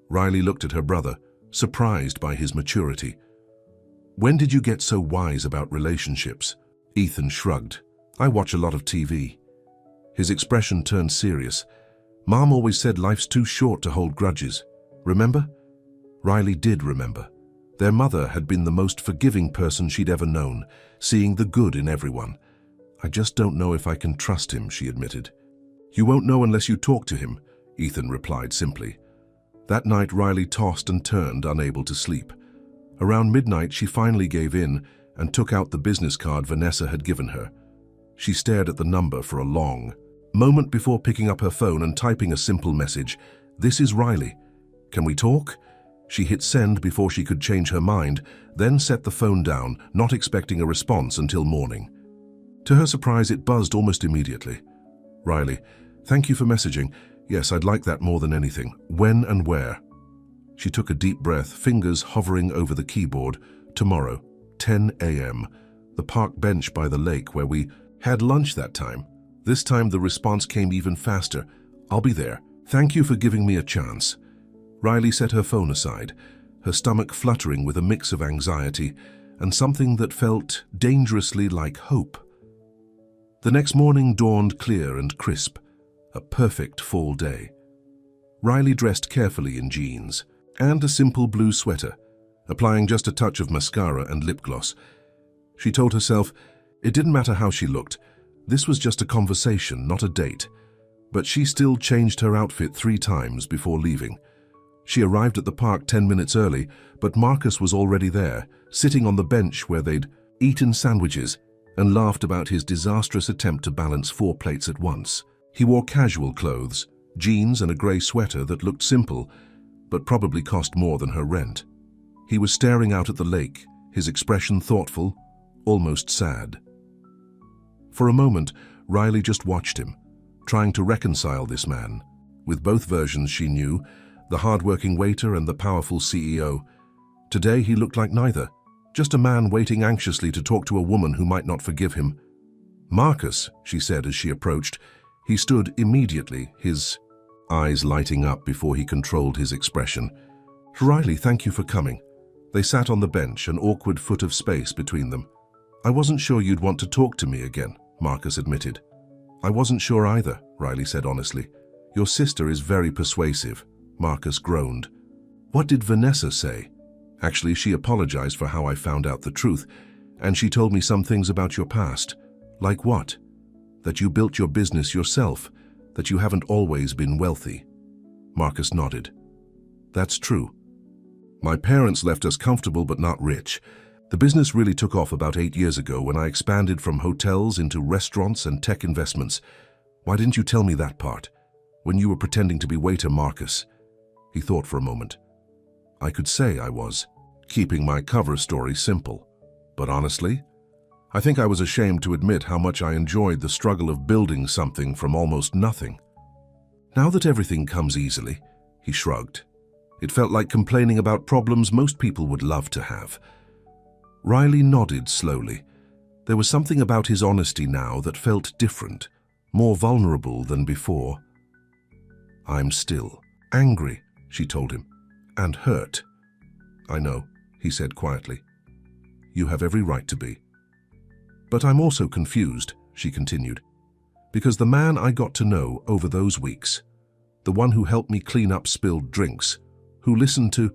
Riley looked at her brother, surprised by his maturity. "When did you get so wise about relationships?" Ethan shrugged. "I watch a lot of TV." His expression turned serious. "Mom always said life's too short to hold grudges. Remember?" Riley did remember. Their mother had been the most forgiving person she'd ever known, seeing the good in everyone. "I just don't know if I can trust him," she admitted. "You won't know unless you talk to him," Ethan replied simply. That night, Riley tossed and turned, unable to sleep. Around midnight, she finally gave in and took out the business card Vanessa had given her. She stared at the number for a long moment before picking up her phone and typing a simple message. "This is Riley. Can we talk?" She hit send before she could change her mind, then set the phone down, not expecting a response until morning. To her surprise, it buzzed almost immediately. "Riley, thank you for messaging. Yes, I'd like that more than anything. When and where?" She took a deep breath, fingers hovering over the keyboard. "Tomorrow, 10 a.m. The park bench by the lake where we had lunch that time." This time the response came even faster. "I'll be there. Thank you for giving me a chance." Riley set her phone aside, her stomach fluttering with a mix of anxiety and something that felt dangerously like hope. The next morning dawned clear and crisp, a perfect fall day. Riley dressed carefully in jeans and a simple blue sweater, applying just a touch of mascara and lip gloss. She told herself it didn't matter how she looked. This was just a conversation, not a date. But she still changed her outfit 3 times before leaving. She arrived at the park 10 minutes early, but Marcus was already there, sitting on the bench where they'd eaten sandwiches and laughed about his disastrous attempt to balance 4 plates at once. He wore casual clothes, jeans and a grey sweater that looked simple, but probably cost more than her rent. He was staring out at the lake, his expression thoughtful, almost sad. For a moment, Riley just watched him, trying to reconcile this man. With both versions she knew, the hard-working waiter and the powerful CEO. Today he looked like neither, just a man waiting anxiously to talk to a woman who might not forgive him. "Marcus," she said as she approached. He stood immediately, his eyes lighting up before he controlled his expression. "Riley, thank you for coming." They sat on the bench, an awkward foot of space between them. "I wasn't sure you'd want to talk to me again," Marcus admitted. "I wasn't sure either," Riley said honestly. "Your sister is very persuasive," Marcus groaned. "What did Vanessa say?" "Actually, she apologized for how I found out the truth, and she told me some things about your past." "Like what?" "That you built your business yourself, that you haven't always been wealthy." Marcus nodded. "That's true. My parents left us comfortable but not rich. The business really took off about 8 years ago when I expanded from hotels into restaurants and tech investments. Why didn't you tell me that part? When you were pretending to be waiter Marcus." He thought for a moment. "I could say I was, keeping my cover story simple. But honestly, I think I was ashamed to admit how much I enjoyed the struggle of building something from almost nothing." "Now that everything comes easily," he shrugged. It felt like complaining about problems most people would love to have. Riley nodded slowly. There was something about his honesty now that felt different, more vulnerable than before. "I'm still angry," she told him, "and hurt." "I know," he said quietly. "You have every right to be. But I'm also confused," she continued, "because the man I got to know over those weeks, the one who helped me clean up spilled drinks, who listened to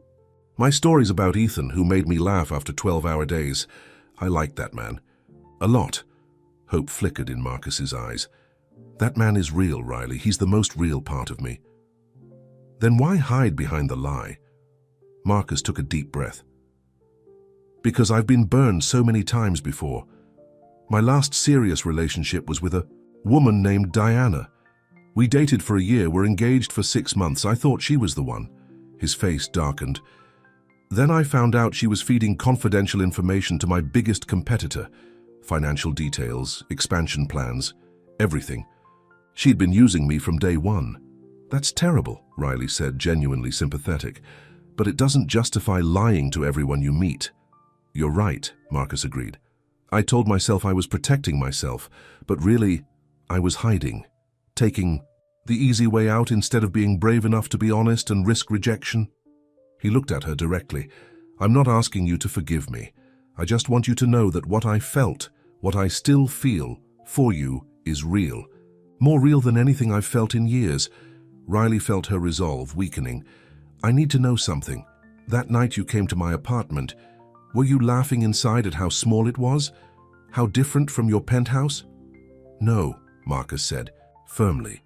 my stories about Ethan, who made me laugh after 12-hour days, I liked that man. A lot." Hope flickered in Marcus's eyes. "That man is real, Riley. He's the most real part of me." "Then why hide behind the lie?" Marcus took a deep breath. "Because I've been burned so many times before. My last serious relationship was with a woman named Diana. We dated for a year, were engaged for 6 months. I thought she was the one. His face darkened. Then I found out she was feeding confidential information to my biggest competitor. Financial details, expansion plans, everything. She'd been using me from day one. That's terrible, Riley said, genuinely sympathetic. But it doesn't justify lying to everyone you meet. You're right, Marcus agreed. I told myself I was protecting myself, but really, I was hiding, taking the easy way out instead of being brave enough to be honest and risk rejection. He looked at her directly. I'm not asking you to forgive me. I just want you to know that what I felt, what I still feel for you is real. More real than anything I've felt in years. Riley felt her resolve weakening. I need to know something. That night you came to my apartment, were you laughing inside at how small it was? How different from your penthouse? No, Marcus said, firmly.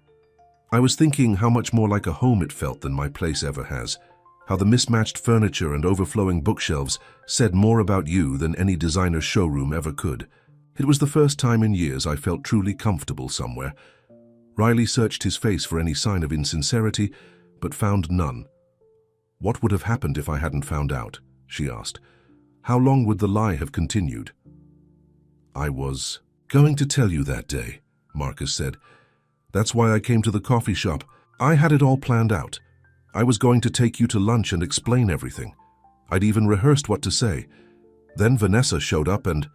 I was thinking how much more like a home it felt than my place ever has. How the mismatched furniture and overflowing bookshelves said more about you than any designer showroom ever could. It was the first time in years I felt truly comfortable somewhere. Riley searched his face for any sign of insincerity, but found none. What would have happened if I hadn't found out? She asked. How long would the lie have continued? I was going to tell you that day, Marcus said. That's why I came to the coffee shop. I had it all planned out. I was going to take you to lunch and explain everything. I'd even rehearsed what to say. Then Vanessa showed up and...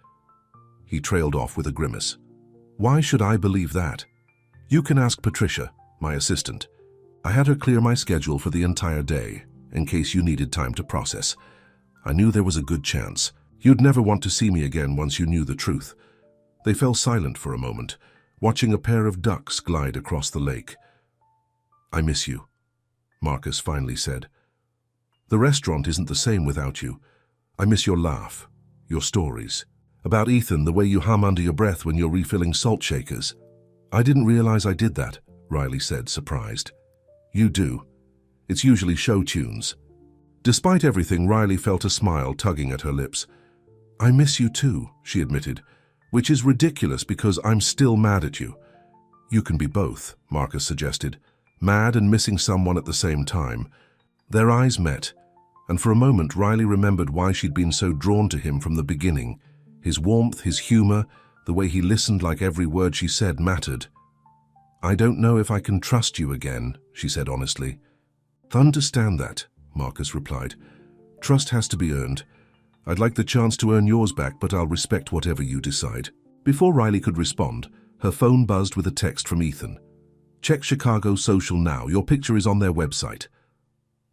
He trailed off with a grimace. Why should I believe that? You can ask Patricia, my assistant. I had her clear my schedule for the entire day, in case you needed time to process. I knew there was a good chance. You'd never want to see me again once you knew the truth. They fell silent for a moment, watching a pair of ducks glide across the lake. I miss you, Marcus finally said. The restaurant isn't the same without you. I miss your laugh, your stories. About Ethan, the way you hum under your breath when you're refilling salt shakers. I didn't realize I did that, Riley said, surprised. You do. It's usually show tunes. Despite everything, Riley felt a smile tugging at her lips. I miss you too, she admitted, which is ridiculous because I'm still mad at you. You can be both, Marcus suggested, mad and missing someone at the same time. Their eyes met, and for a moment Riley remembered why she'd been so drawn to him from the beginning. His warmth, his humor, the way he listened like every word she said mattered. I don't know if I can trust you again, she said honestly. Understand that, Marcus replied. Trust has to be earned. I'd like the chance to earn yours back, but I'll respect whatever you decide. Before Riley could respond, her phone buzzed with a text from Ethan. Check Chicago social now. Your picture is on their website.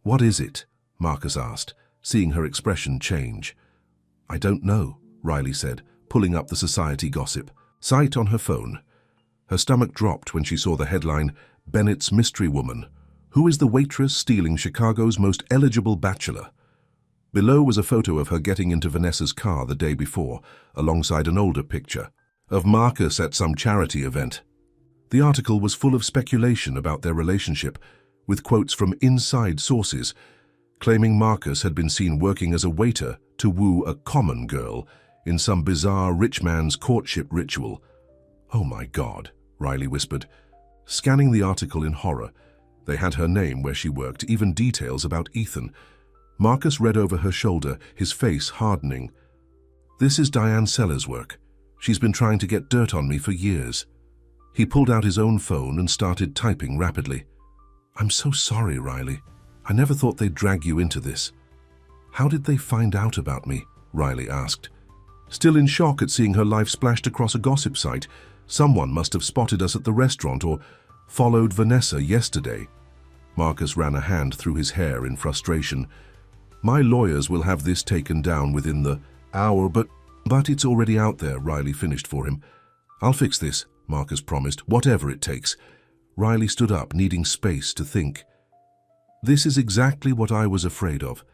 What is it? Marcus asked, seeing her expression change. I don't know, Riley said, pulling up the society gossip site on her phone. Her stomach dropped when she saw the headline, Bennett's Mystery Woman. Who is the waitress stealing Chicago's most eligible bachelor? Below was a photo of her getting into Vanessa's car the day before, alongside an older picture of Marcus at some charity event. The article was full of speculation about their relationship, with quotes from inside sources, claiming Marcus had been seen working as a waiter to woo a common girl in some bizarre rich man's courtship ritual. Oh my God, Riley whispered. Scanning the article in horror, they had her name where she worked, even details about Ethan. Marcus read over her shoulder, his face hardening. This is Diane Sellers' work. She's been trying to get dirt on me for years. He pulled out his own phone and started typing rapidly. I'm so sorry, Riley. I never thought they'd drag you into this. How did they find out about me? Riley asked. Still in shock at seeing her life splashed across a gossip site, someone must have spotted us at the restaurant or followed Vanessa yesterday. Marcus ran a hand through his hair in frustration. My lawyers will have this taken down within the hour, but it's already out there, Riley finished for him. I'll fix this, Marcus promised, whatever it takes. Riley stood up, needing space to think. This is exactly what I was afraid of.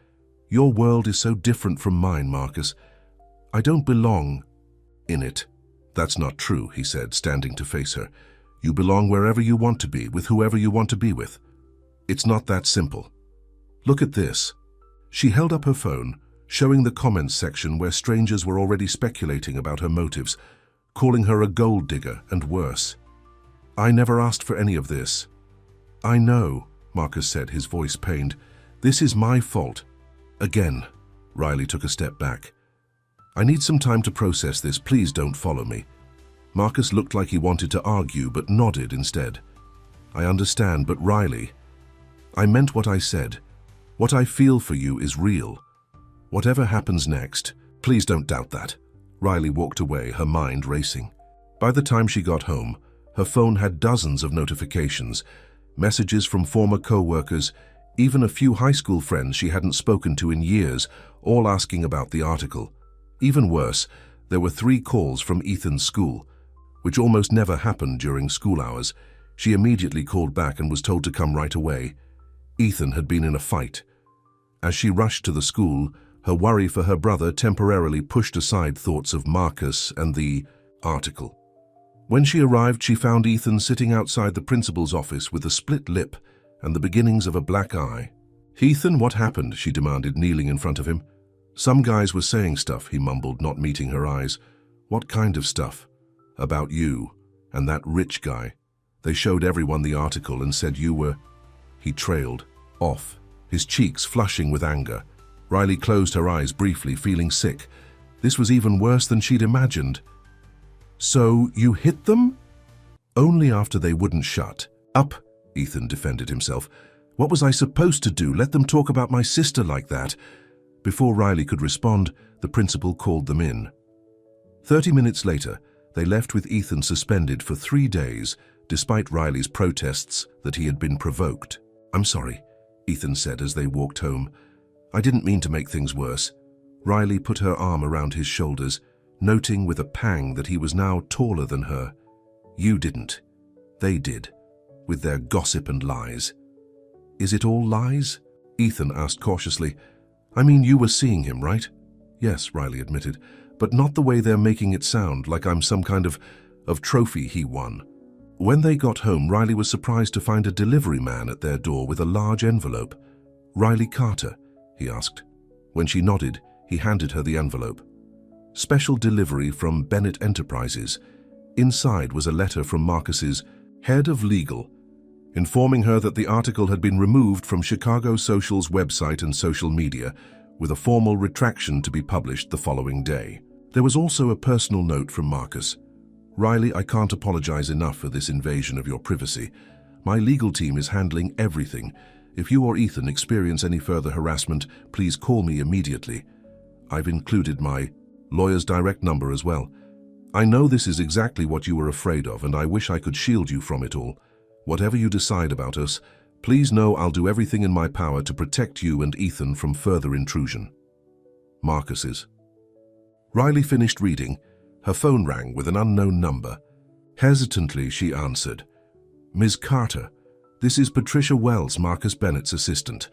Your world is so different from mine, Marcus. I don't belong in it. That's not true, he said, standing to face her. You belong wherever you want to be, with whoever you want to be with. It's not that simple. Look at this. She held up her phone, showing the comments section where strangers were already speculating about her motives, calling her a gold digger and worse. I never asked for any of this. I know, Marcus said, his voice pained. This is my fault. Again. Riley took a step back. I need some time to process this. Please don't follow me. Marcus looked like he wanted to argue, but nodded instead. I understand, but Riley, I meant what I said. What I feel for you is real. Whatever happens next, please don't doubt that. Riley walked away, her mind racing. By the time she got home, her phone had dozens of notifications, messages from former co-workers, even a few high school friends she hadn't spoken to in years, all asking about the article. Even worse, there were 3 calls from Ethan's school, which almost never happened during school hours. She immediately called back and was told to come right away. Ethan had been in a fight. As she rushed to the school, her worry for her brother temporarily pushed aside thoughts of Marcus and the article. When she arrived, she found Ethan sitting outside the principal's office with a split lip and the beginnings of a black eye. Ethan, what happened? She demanded, kneeling in front of him. Some guys were saying stuff, he mumbled, not meeting her eyes. What kind of stuff? About you and that rich guy. They showed everyone the article and said you were... He trailed off, his cheeks flushing with anger. Riley closed her eyes briefly, feeling sick. This was even worse than she'd imagined. So you hit them? Only after they wouldn't shut up, Ethan defended himself. What was I supposed to do? Let them talk about my sister like that? Before Riley could respond, the principal called them in. 30 minutes later, they left with Ethan suspended for 3 days, despite Riley's protests that he had been provoked. I'm sorry, Ethan said as they walked home. I didn't mean to make things worse. Riley put her arm around his shoulders, noting with a pang that he was now taller than her. You didn't. They did, with their gossip and lies. Is it all lies? Ethan asked cautiously. I mean, you were seeing him, right? Yes, Riley admitted, but not the way they're making it sound, like I'm some kind of trophy he won. When they got home, Riley was surprised to find a delivery man at their door with a large envelope. Riley Carter, he asked. When she nodded, he handed her the envelope. Special delivery from Bennett Enterprises. Inside was a letter from Marcus's head of legal, informing her that the article had been removed from Chicago Social's website and social media, with a formal retraction to be published the following day. There was also a personal note from Marcus. Riley, I can't apologize enough for this invasion of your privacy. My legal team is handling everything. If you or Ethan experience any further harassment, please call me immediately. I've included my lawyer's direct number as well. I know this is exactly what you were afraid of, and I wish I could shield you from it all. Whatever you decide about us, please know I'll do everything in my power to protect you and Ethan from further intrusion. Marcus's. Riley finished reading. Her phone rang with an unknown number. Hesitantly, she answered. Ms. Carter, this is Patricia Wells, Marcus Bennett's assistant.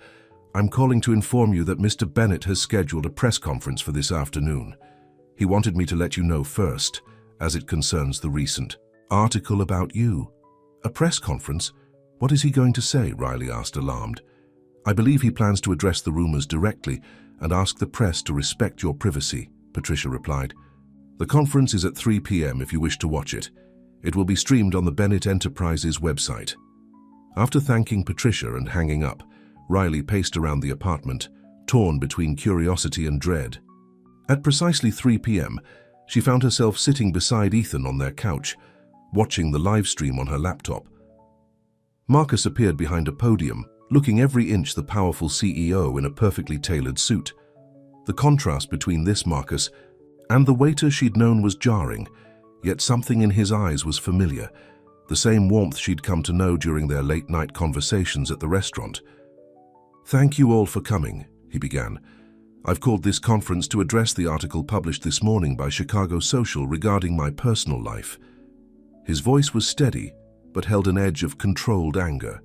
I'm calling to inform you that Mr. Bennett has scheduled a press conference for this afternoon. He wanted me to let you know first, as it concerns the recent article about you. A press conference? What is he going to say? Riley asked, alarmed. I believe he plans to address the rumors directly and ask the press to respect your privacy, Patricia replied. The conference is at 3 p.m. if you wish to watch it. It will be streamed on the Bennett Enterprises website. After thanking Patricia and hanging up, Riley paced around the apartment, torn between curiosity and dread. At precisely 3 p.m., she found herself sitting beside Ethan on their couch, watching the live stream on her laptop. Marcus appeared behind a podium, looking every inch the powerful CEO in a perfectly tailored suit. The contrast between this Marcus and the waiter she'd known was jarring, yet something in his eyes was familiar, the same warmth she'd come to know during their late-night conversations at the restaurant. Thank you all for coming, he began. I've called this conference to address the article published this morning by Chicago Social regarding my personal life. His voice was steady, but held an edge of controlled anger.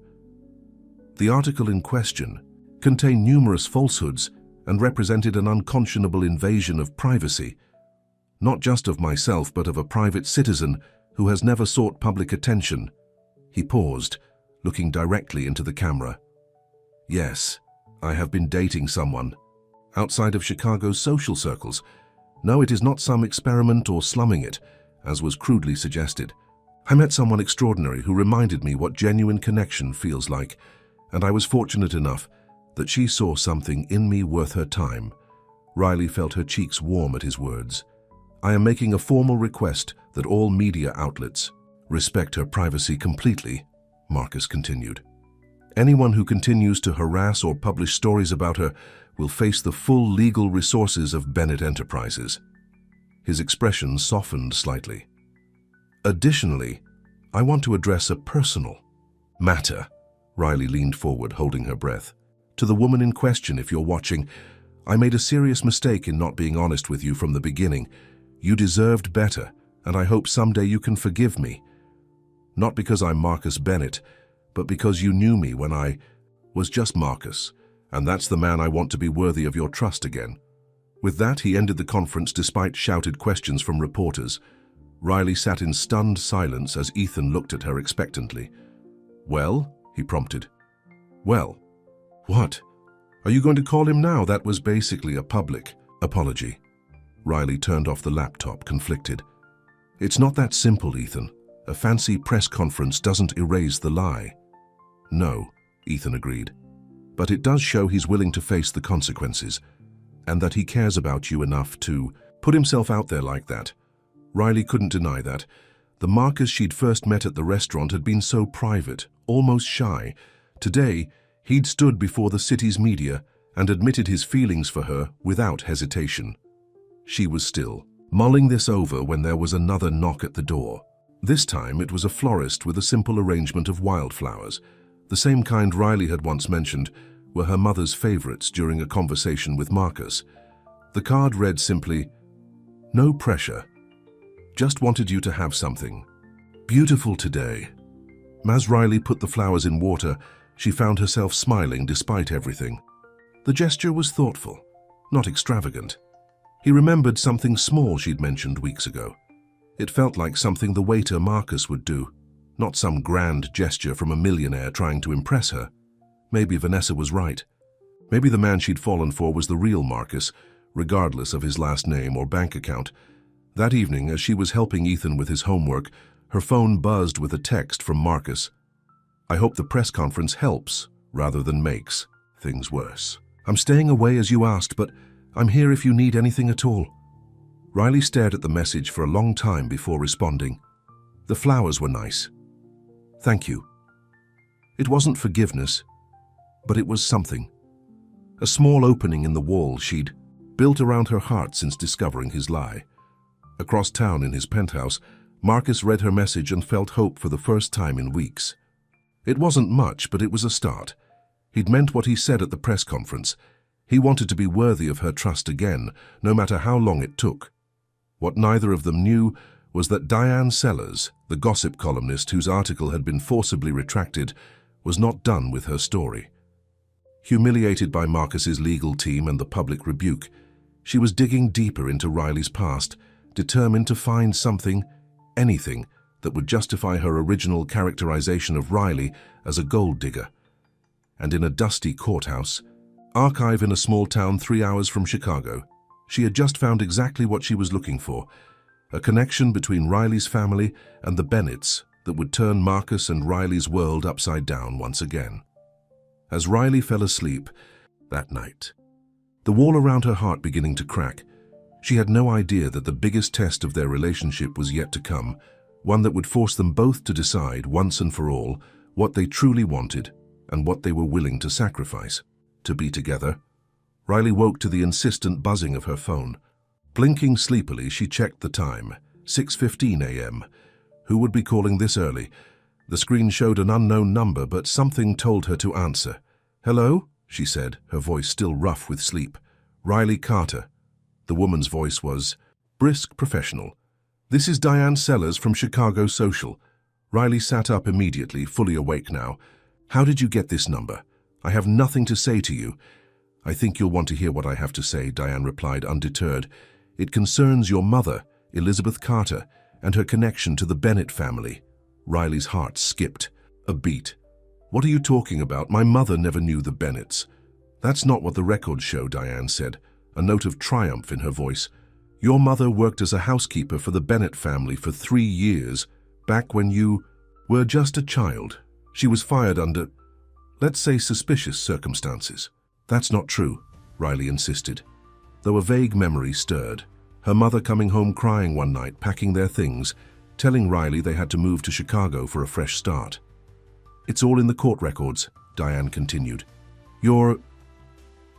The article in question contained numerous falsehoods and represented an unconscionable invasion of privacy, not just of myself, but of a private citizen who has never sought public attention. He paused, looking directly into the camera. Yes, I have been dating someone. Outside of Chicago's social circles. No, it is not some experiment or slumming it, as was crudely suggested. I met someone extraordinary who reminded me what genuine connection feels like, and I was fortunate enough that she saw something in me worth her time. Riley felt her cheeks warm at his words. I am making a formal request that all media outlets respect her privacy completely, Marcus continued. Anyone who continues to harass or publish stories about her will face the full legal resources of Bennett Enterprises. His expression softened slightly. Additionally, I want to address a personal matter. Riley leaned forward, holding her breath. To the woman in question, if you're watching, I made a serious mistake in not being honest with you from the beginning. You deserved better, and I hope someday you can forgive me. Not because I'm Marcus Bennett, but because you knew me when I was just Marcus, and that's the man I want to be worthy of your trust again. With that, he ended the conference despite shouted questions from reporters. Riley sat in stunned silence as Ethan looked at her expectantly. Well, he prompted. Well, what? Are you going to call him now? That was basically a public apology. Riley turned off the laptop, conflicted. It's not that simple, Ethan. A fancy press conference doesn't erase the lie. No, Ethan agreed. But it does show he's willing to face the consequences, and that he cares about you enough to put himself out there like that. Riley couldn't deny that. The Marcus she'd first met at the restaurant had been so private, almost shy. Today, he'd stood before the city's media and admitted his feelings for her without hesitation. She was still mulling this over when there was another knock at the door. This time it was a florist with a simple arrangement of wildflowers. The same kind Riley had once mentioned were her mother's favorites during a conversation with Marcus. The card read simply, "No pressure. Just wanted you to have something. Beautiful today." As Riley put the flowers in water, she found herself smiling despite everything. The gesture was thoughtful, not extravagant. He remembered something small she'd mentioned weeks ago. It felt like something the waiter Marcus would do, not some grand gesture from a millionaire trying to impress her. Maybe Vanessa was right. Maybe the man she'd fallen for was the real Marcus, regardless of his last name or bank account. That evening, as she was helping Ethan with his homework, her phone buzzed with a text from Marcus. "I hope the press conference helps, rather than makes, things worse. I'm staying away as you asked, but I'm here if you need anything at all." Riley stared at the message for a long time before responding. The flowers were nice. Thank you. It wasn't forgiveness, but it was something. A small opening in the wall she'd built around her heart since discovering his lie. Across town in his penthouse, Marcus read her message and felt hope for the first time in weeks. It wasn't much, but it was a start. He'd meant what he said at the press conference. He wanted to be worthy of her trust again, no matter how long it took. What neither of them knew was that Diane Sellers, the gossip columnist whose article had been forcibly retracted, was not done with her story. Humiliated by Marcus's legal team and the public rebuke, she was digging deeper into Riley's past, determined to find something, anything, that would justify her original characterization of Riley as a gold digger. And in a dusty courthouse, archive in a small town 3 hours from Chicago, she had just found exactly what she was looking for, a connection between Riley's family and the Bennetts that would turn Marcus and Riley's world upside down once again. As Riley fell asleep that night, the wall around her heart beginning to crack, she had no idea that the biggest test of their relationship was yet to come, one that would force them both to decide once and for all what they truly wanted and what they were willing to sacrifice to be together. Riley woke to the insistent buzzing of her phone. Blinking sleepily, she checked the time, 6:15 a.m. Who would be calling this early? The screen showed an unknown number, but something told her to answer. "Hello?" she said, her voice still rough with sleep. "Riley Carter." The woman's voice was brisk, professional. "This is Diane Sellers from Chicago Social." Riley sat up immediately, fully awake now. "How did you get this number? I have nothing to say to you." "I think you'll want to hear what I have to say," Diane replied, undeterred. "It concerns your mother, Elizabeth Carter, and her connection to the Bennett family." Riley's heart skipped a beat. "What are you talking about? My mother never knew the Bennetts." "That's not what the records show," Diane said, a note of triumph in her voice. "Your mother worked as a housekeeper for the Bennett family for 3 years, back when you were just a child. She was fired under, let's say, suspicious circumstances. That's not true, Riley insisted, though a vague memory stirred. Her mother coming home crying one night, packing their things, telling Riley they had to move to Chicago for a fresh start. It's all in the court records, Diane continued. Your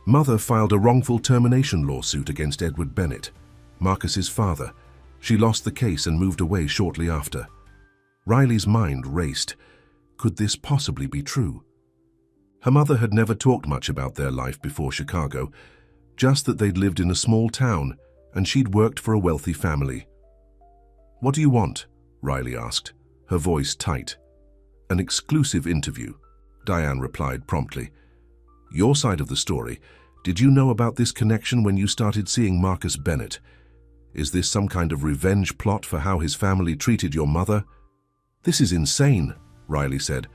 mother filed a wrongful termination lawsuit against Edward Bennett, Marcus's father. She lost the case and moved away shortly after. Riley's mind raced. Could this possibly be true? Her mother had never talked much about their life before Chicago, just that they'd lived in a small town and she'd worked for a wealthy family. What do you want? Riley asked, her voice tight. An exclusive interview, Diane replied promptly. Your side of the story. Did you know about this connection when you started seeing Marcus Bennett? Is this some kind of revenge plot for how his family treated your mother? This is insane, Riley said.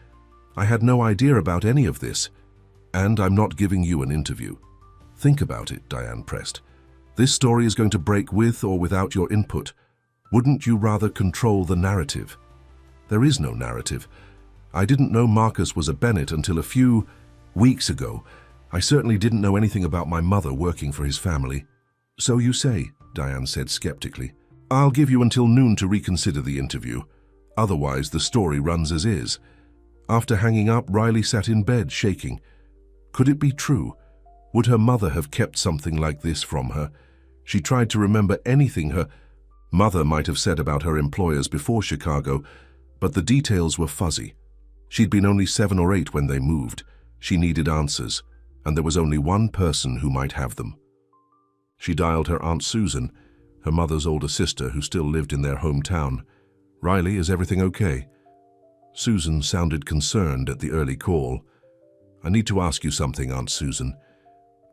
I had no idea about any of this, and I'm not giving you an interview. Think about it, Diane pressed. This story is going to break with or without your input. Wouldn't you rather control the narrative? There is no narrative. I didn't know Marcus was a Bennett until a few weeks ago. I certainly didn't know anything about my mother working for his family. So you say, Diane said skeptically. I'll give you until noon to reconsider the interview. Otherwise, the story runs as is. After hanging up, Riley sat in bed, shaking. Could it be true? Would her mother have kept something like this from her? She tried to remember anything her mother might have said about her employers before Chicago, but the details were fuzzy. She'd been only 7 or 8 when they moved. She needed answers, and there was only one person who might have them. She dialed her Aunt Susan, her mother's older sister who still lived in their hometown. Riley, is everything okay? Susan sounded concerned at the early call. I need to ask you something, Aunt Susan.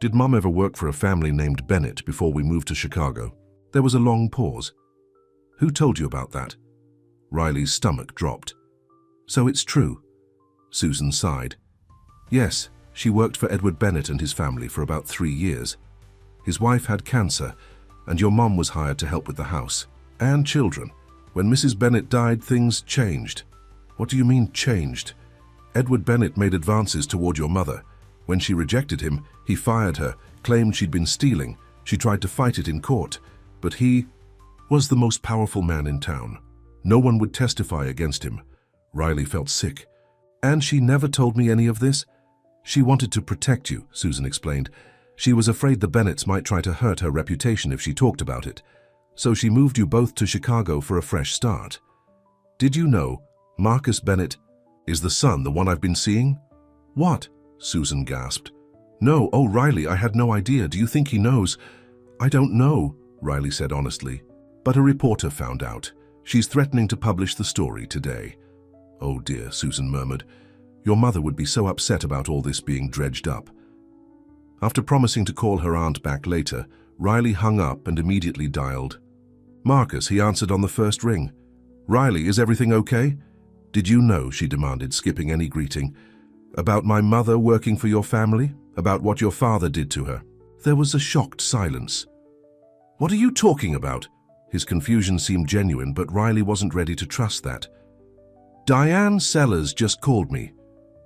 Did Mum ever work for a family named Bennett before we moved to Chicago? There was a long pause. Who told you about that? Riley's stomach dropped. So it's true? Susan sighed. Yes, she worked for Edward Bennett and his family for about 3 years. His wife had cancer, and your mom was hired to help with the house and children. When Mrs. Bennett died, things changed. What do you mean, changed? Edward Bennett made advances toward your mother. When she rejected him, he fired her, claimed she'd been stealing. She tried to fight it in court, but he was the most powerful man in town. No one would testify against him. Riley felt sick. And she never told me any of this? She wanted to protect you, Susan explained. She was afraid the Bennetts might try to hurt her reputation if she talked about it. So she moved you both to Chicago for a fresh start. Did you know Marcus Bennett is the son, the one I've been seeing? What? Susan gasped. No, oh Riley, I had no idea. Do you think he knows? I don't know, Riley said honestly. But a reporter found out. She's threatening to publish the story today. Oh dear, Susan murmured. Your mother would be so upset about all this being dredged up. After promising to call her aunt back later, Riley hung up and immediately dialed. Marcus, he answered on the first ring. Riley, is everything okay? Did you know, she demanded, skipping any greeting, about my mother working for your family? About what your father did to her? There was a shocked silence. What are you talking about? His confusion seemed genuine, but Riley wasn't ready to trust that. Diane Sellers just called me.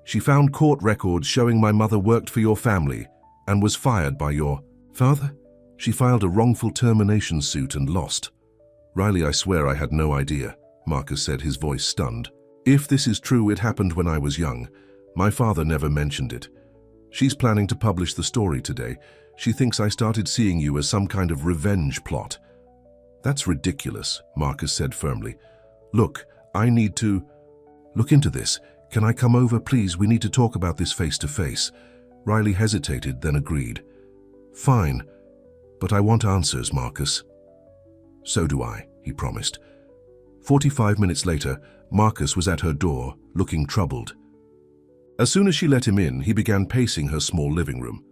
She found court records showing my mother worked for your family and was fired by your father. She filed a wrongful termination suit and lost. Riley, I swear I had no idea, Marcus said, his voice stunned. If this is true, it happened when I was young. My father never mentioned it. She's planning to publish the story today. She thinks I started seeing you as some kind of revenge plot. That's ridiculous, Marcus said firmly. Look, I need to look into this. Can I come over, please? We need to talk about this face to face. Riley hesitated, then agreed. Fine, but I want answers, Marcus. So do I, he promised. 45 minutes later, Marcus was at her door, looking troubled. As soon as she let him in, he began pacing her small living room.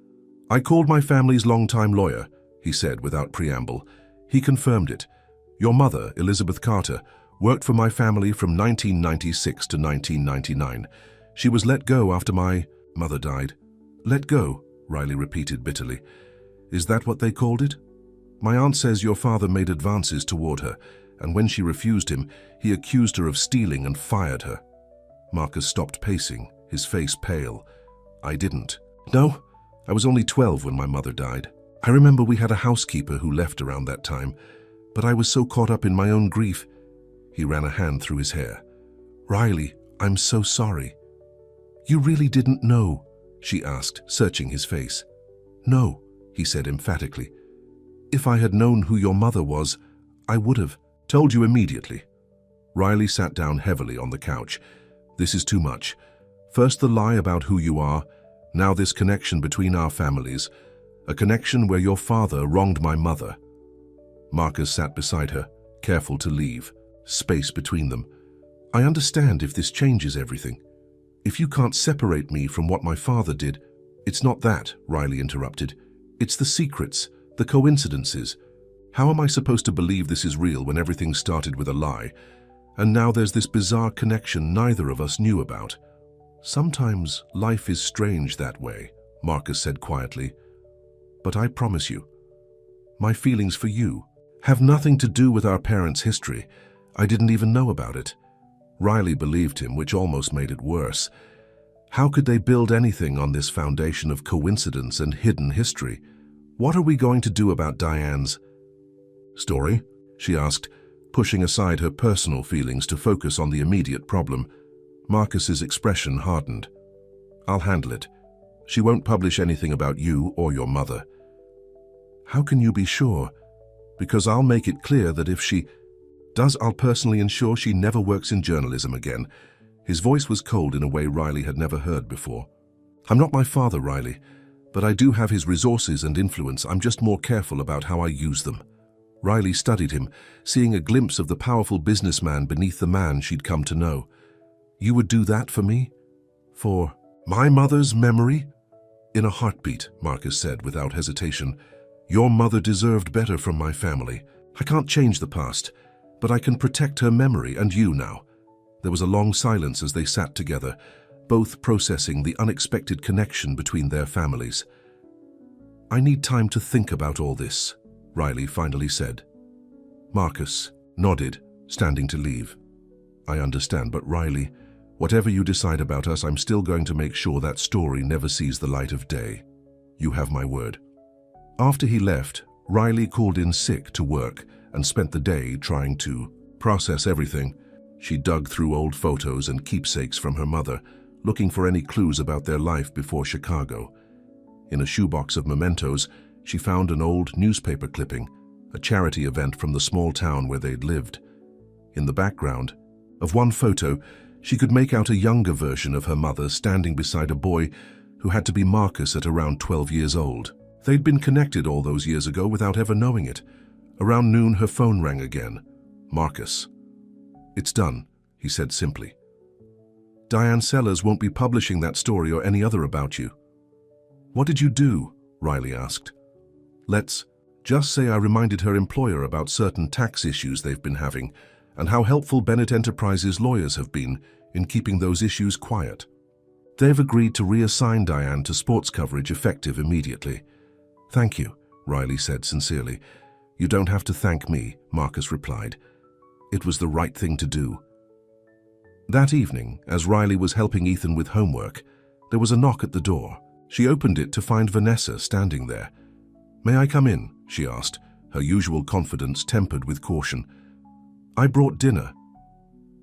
I called my family's longtime lawyer, he said without preamble. He confirmed it. Your mother, Elizabeth Carter, worked for my family from 1996 to 1999. She was let go after my mother died. Let go, Riley repeated bitterly. Is that what they called it? My aunt says your father made advances toward her, and when she refused him, he accused her of stealing and fired her. Marcus stopped pacing, his face pale. I didn't. No, I was only 12 when my mother died. I remember we had a housekeeper who left around that time, but I was so caught up in my own grief. He ran a hand through his hair. Riley, I'm so sorry. You really didn't know? She asked, searching his face. No, he said emphatically. If I had known who your mother was, I would have told you immediately. Riley sat down heavily on the couch. This is too much. First the lie about who you are, now this connection between our families, a connection where your father wronged my mother. Marcus sat beside her, careful to leave space between them. I understand if this changes everything. If you can't separate me from what my father did, it's not that, Riley interrupted. It's the secrets, the coincidences. How am I supposed to believe this is real when everything started with a lie? And now there's this bizarre connection neither of us knew about. Sometimes life is strange that way, Marcus said quietly. But I promise you, my feelings for you have nothing to do with our parents' history. I didn't even know about it. Riley believed him, which almost made it worse. How could they build anything on this foundation of coincidence and hidden history? What are we going to do about Diane's story? She asked, pushing aside her personal feelings to focus on the immediate problem. Marcus's expression hardened. I'll handle it. She won't publish anything about you or your mother. How can you be sure? Because I'll make it clear that if she does, I'll personally ensure she never works in journalism again. His voice was cold in a way Riley had never heard before. I'm not my father, Riley, but I do have his resources and influence. I'm just more careful about how I use them. Riley studied him, seeing a glimpse of the powerful businessman beneath the man she'd come to know. You would do that for me? For my mother's memory? In a heartbeat, Marcus said without hesitation. Your mother deserved better from my family. I can't change the past, but I can protect her memory and you now. There was a long silence as they sat together, both processing the unexpected connection between their families. I need time to think about all this, Riley finally said. Marcus nodded, standing to leave. I understand, but Riley, whatever you decide about us, I'm still going to make sure that story never sees the light of day. You have my word. After he left, Riley called in sick to work and spent the day trying to process everything. She dug through old photos and keepsakes from her mother, looking for any clues about their life before Chicago. In a shoebox of mementos, she found an old newspaper clipping, a charity event from the small town where they'd lived. In the background of one photo, she could make out a younger version of her mother standing beside a boy who had to be Marcus at around 12 years old. They'd been connected all those years ago without ever knowing it. Around noon, her phone rang again. Marcus. It's done, he said simply. Diane Sellers won't be publishing that story or any other about you. What did you do? Riley asked. Let's just say I reminded her employer about certain tax issues they've been having and how helpful Bennett Enterprises lawyers have been in keeping those issues quiet. They've agreed to reassign Diane to sports coverage effective immediately. Thank you, Riley said sincerely. You don't have to thank me, Marcus replied. It was the right thing to do. That evening, as Riley was helping Ethan with homework, there was a knock at the door. She opened it to find Vanessa standing there. May I come in? She asked, her usual confidence tempered with caution. I brought dinner.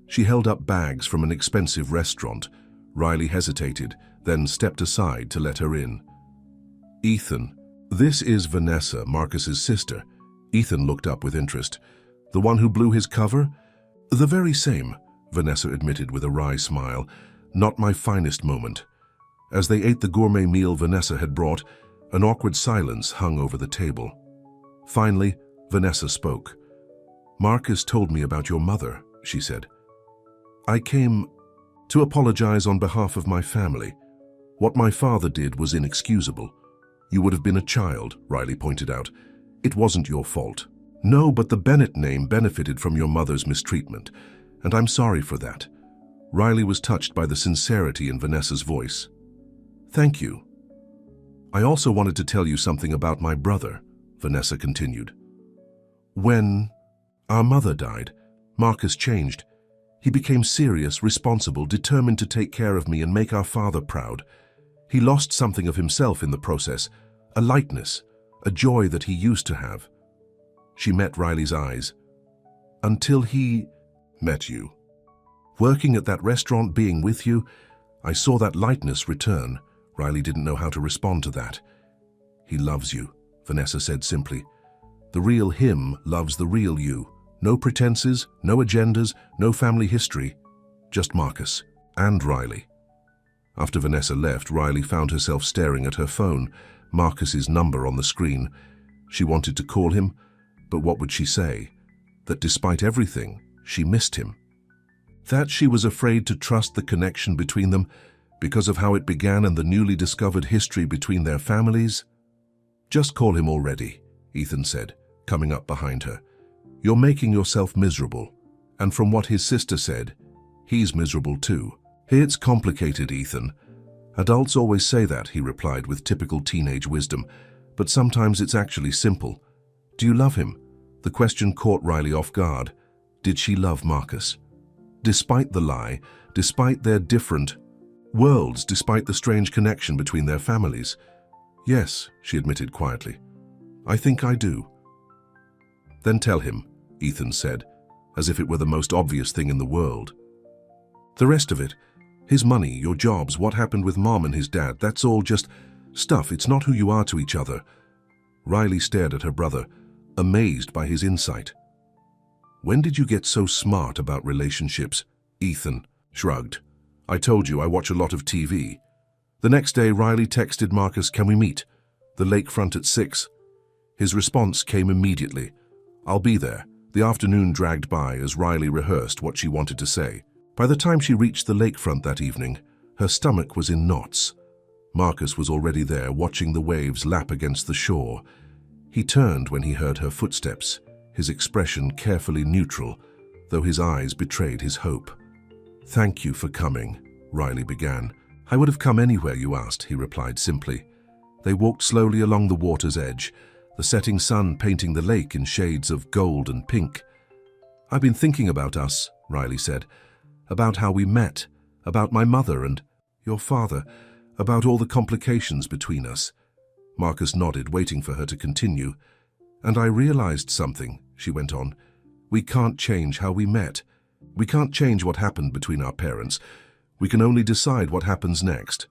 She held up bags from an expensive restaurant. Riley hesitated, then stepped aside to let her in. Ethan. This is Vanessa, Marcus's sister. Ethan looked up with interest. The one who blew his cover? The very same, Vanessa admitted with a wry smile. Not my finest moment. As they ate the gourmet meal Vanessa had brought, an awkward silence hung over the table. Finally, Vanessa spoke. Marcus told me about your mother, she said. I came to apologize on behalf of my family. What my father did was inexcusable. You would have been a child, Riley pointed out. It wasn't your fault. No, but the Bennett name benefited from your mother's mistreatment, and I'm sorry for that. Riley was touched by the sincerity in Vanessa's voice. Thank you. I also wanted to tell you something about my brother, Vanessa continued. When Our mother died. Marcus changed. He became serious, responsible, determined to take care of me and make our father proud. He lost something of himself in the process, a lightness, a joy that he used to have. She met Riley's eyes. Until he met you. Working at that restaurant, being with you, I saw that lightness return. Riley didn't know how to respond to that. He loves you, Vanessa said simply. The real him loves the real you. No pretenses, no agendas, no family history. Just Marcus and Riley. After Vanessa left, Riley found herself staring at her phone, Marcus's number on the screen. She wanted to call him, but what would she say? That despite everything, she missed him. That she was afraid to trust the connection between them because of how it began and the newly discovered history between their families? Just call him already, Ethan said, coming up behind her. You're making yourself miserable. And from what his sister said, he's miserable too. It's complicated, Ethan. Adults always say that, he replied with typical teenage wisdom, but sometimes it's actually simple. Do you love him? The question caught Riley off guard. Did she love Marcus? Despite the lie, despite their different worlds, despite the strange connection between their families. Yes, she admitted quietly. I think I do. Then tell him, Ethan said, as if it were the most obvious thing in the world. The rest of it, his money, your jobs, what happened with Mom and his dad, that's all just stuff. It's not who you are to each other. Riley stared at her brother, amazed by his insight. When did you get so smart about relationships? Ethan shrugged. I told you I watch a lot of TV. The next day, Riley texted Marcus, can we meet? The lakefront at 6. His response came immediately. I'll be there. The afternoon dragged by as Riley rehearsed what she wanted to say. By the time she reached the lakefront that evening, her stomach was in knots. Marcus was already there, watching the waves lap against the shore. He turned when he heard her footsteps, his expression carefully neutral, though his eyes betrayed his hope. Thank you for coming, Riley began. I would have come anywhere you asked, he replied simply. They walked slowly along the water's edge, the setting sun painting the lake in shades of gold and pink. I've been thinking about us, Riley said, about how we met, about my mother and your father, about all the complications between us. Marcus nodded, waiting for her to continue. And I realized something, she went on. We can't change how we met. We can't change what happened between our parents. We can only decide what happens next.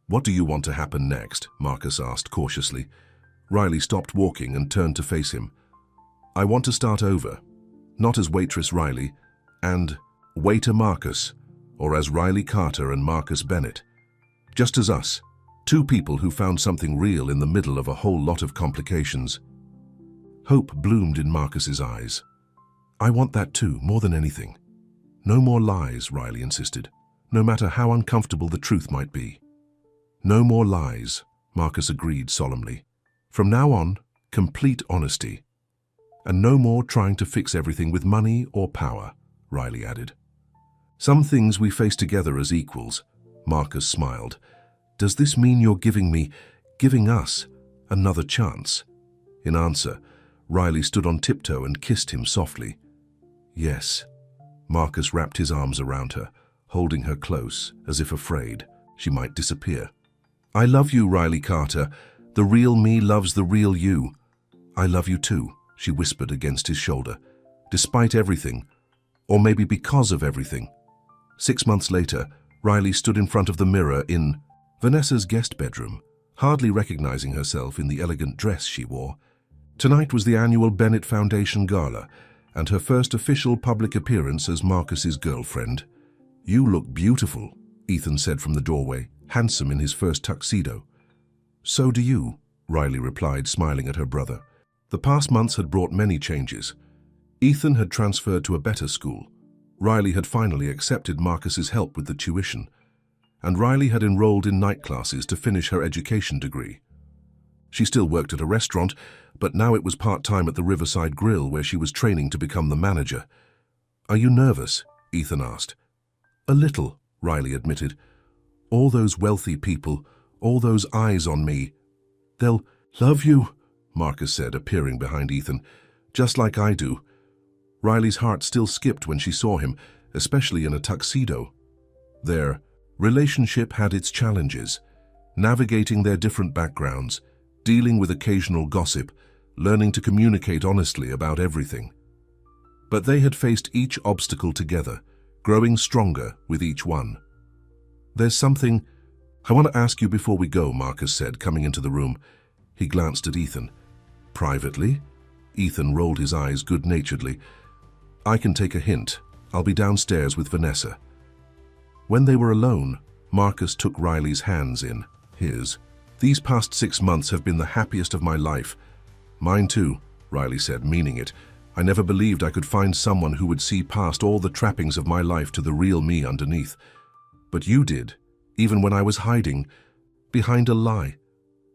What do you want to happen next? Marcus asked cautiously. Riley stopped walking and turned to face him. I want to start over, not as Waitress Riley and Waiter Marcus, or as Riley Carter and Marcus Bennett. Just as us, two people who found something real in the middle of a whole lot of complications. Hope bloomed in Marcus's eyes. I want that too, more than anything. No more lies, Riley insisted, no matter how uncomfortable the truth might be. No more lies, Marcus agreed solemnly. From now on, complete honesty. And no more trying to fix everything with money or power, Riley added. Some things we face together as equals, Marcus smiled. Does this mean you're giving us, another chance? In answer, Riley stood on tiptoe and kissed him softly. Yes. Marcus wrapped his arms around her, holding her close, as if afraid she might disappear. I love you, Riley Carter. The real me loves the real you. I love you too, she whispered against his shoulder. Despite everything, or maybe because of everything. 6 months later, Riley stood in front of the mirror in Vanessa's guest bedroom, hardly recognizing herself in the elegant dress she wore. Tonight was the annual Bennett Foundation Gala, and her first official public appearance as Marcus's girlfriend. You look beautiful, Ethan said from the doorway, handsome in his first tuxedo. So do you, Riley replied, smiling at her brother. The past months had brought many changes. Ethan had transferred to a better school. Riley had finally accepted Marcus's help with the tuition, and Riley had enrolled in night classes to finish her education degree. She still worked at a restaurant, but now it was part-time at the Riverside Grill where she was training to become the manager. Are you nervous? Ethan asked. A little, Riley admitted. All those wealthy people, all those eyes on me. They'll love you, Marcus said, appearing behind Ethan, just like I do. Riley's heart still skipped when she saw him, especially in a tuxedo. Their relationship had its challenges, navigating their different backgrounds, dealing with occasional gossip, learning to communicate honestly about everything. But they had faced each obstacle together, growing stronger with each one. "There's something I want to ask you before we go," Marcus said, coming into the room. He glanced at Ethan. "Privately?" Ethan rolled his eyes good-naturedly. "I can take a hint. I'll be downstairs with Vanessa." When they were alone, Marcus took Riley's hands in his. "These past 6 months have been the happiest of my life." "Mine too," Riley said, meaning it. "I never believed I could find someone who would see past all the trappings of my life to the real me underneath. But you did, even when I was hiding behind a lie."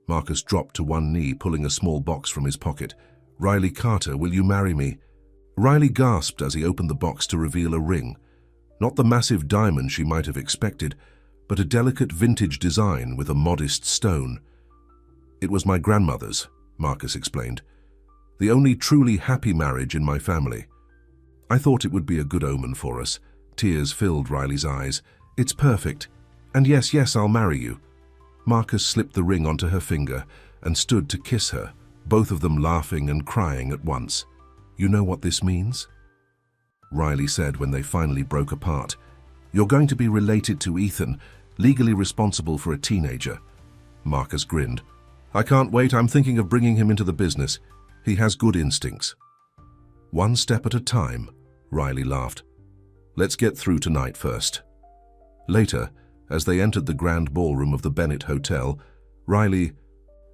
Marcus dropped to one knee, pulling a small box from his pocket. "Riley Carter, will you marry me?" Riley gasped as he opened the box to reveal a ring. Not the massive diamond she might have expected, but a delicate vintage design with a modest stone. "It was my grandmother's," Marcus explained. "The only truly happy marriage in my family. I thought it would be a good omen for us." Tears filled Riley's eyes. "It's perfect. And yes, I'll marry you." Marcus slipped the ring onto her finger and stood to kiss her, both of them laughing and crying at once. "You know what this means?" Riley said when they finally broke apart. "You're going to be related to Ethan, legally responsible for a teenager." Marcus grinned. "I can't wait. I'm thinking of bringing him into the business. He has good instincts." "One step at a time," Riley laughed. "Let's get through tonight first." Later, as they entered the grand ballroom of the Bennett Hotel, Riley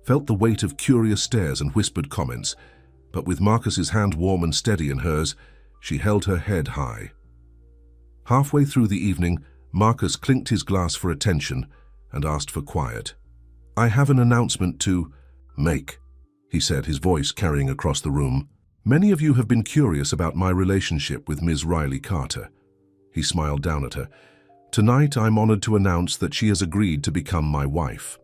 felt the weight of curious stares and whispered comments, but with Marcus's hand warm and steady in hers, she held her head high. Halfway through the evening, Marcus clinked his glass for attention and asked for quiet. "I have an announcement to make," he said, his voice carrying across the room. "Many of you have been curious about my relationship with Ms. Riley Carter." He smiled down at her. "Tonight, I'm honored to announce that she has agreed to become my wife."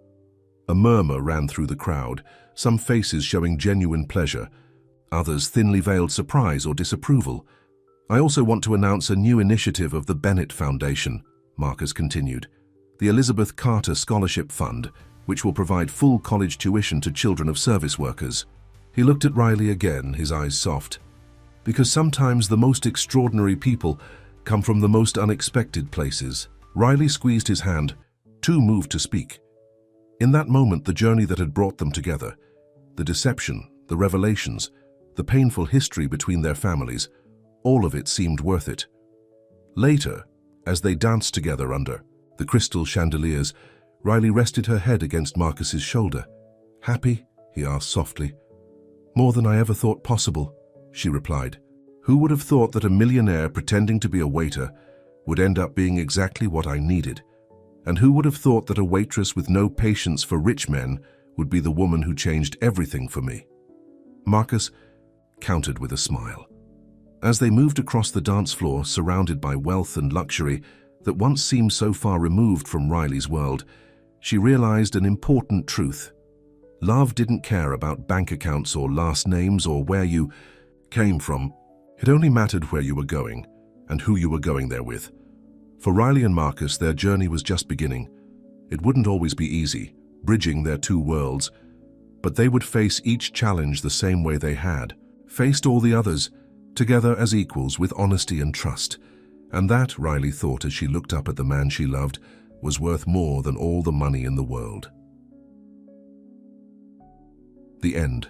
A murmur ran through the crowd, some faces showing genuine pleasure, others thinly veiled surprise or disapproval. "I also want to announce a new initiative of the Bennett Foundation," Marcus continued. "The Elizabeth Carter Scholarship Fund, which will provide full college tuition to children of service workers." He looked at Riley again, his eyes soft. "Because sometimes the most extraordinary people come from the most unexpected places." Riley squeezed his hand, too moved to speak. In that moment, the journey that had brought them together, the deception, the revelations, the painful history between their families, all of it seemed worth it. Later, as they danced together under the crystal chandeliers, Riley rested her head against Marcus's shoulder. "Happy?" he asked softly. "More than I ever thought possible," she replied. "Who would have thought that a millionaire pretending to be a waiter would end up being exactly what I needed? And who would have thought that a waitress with no patience for rich men would be the woman who changed everything for me?" Marcus countered with a smile. As they moved across the dance floor, surrounded by wealth and luxury that once seemed so far removed from Riley's world, she realized an important truth. Love didn't care about bank accounts or last names or where you came from. It only mattered where you were going and who you were going there with. For Riley and Marcus, their journey was just beginning. It wouldn't always be easy, bridging their two worlds, but they would face each challenge the same way they had faced all the others, together as equals with honesty and trust. And that, Riley thought as she looked up at the man she loved, was worth more than all the money in the world. The end.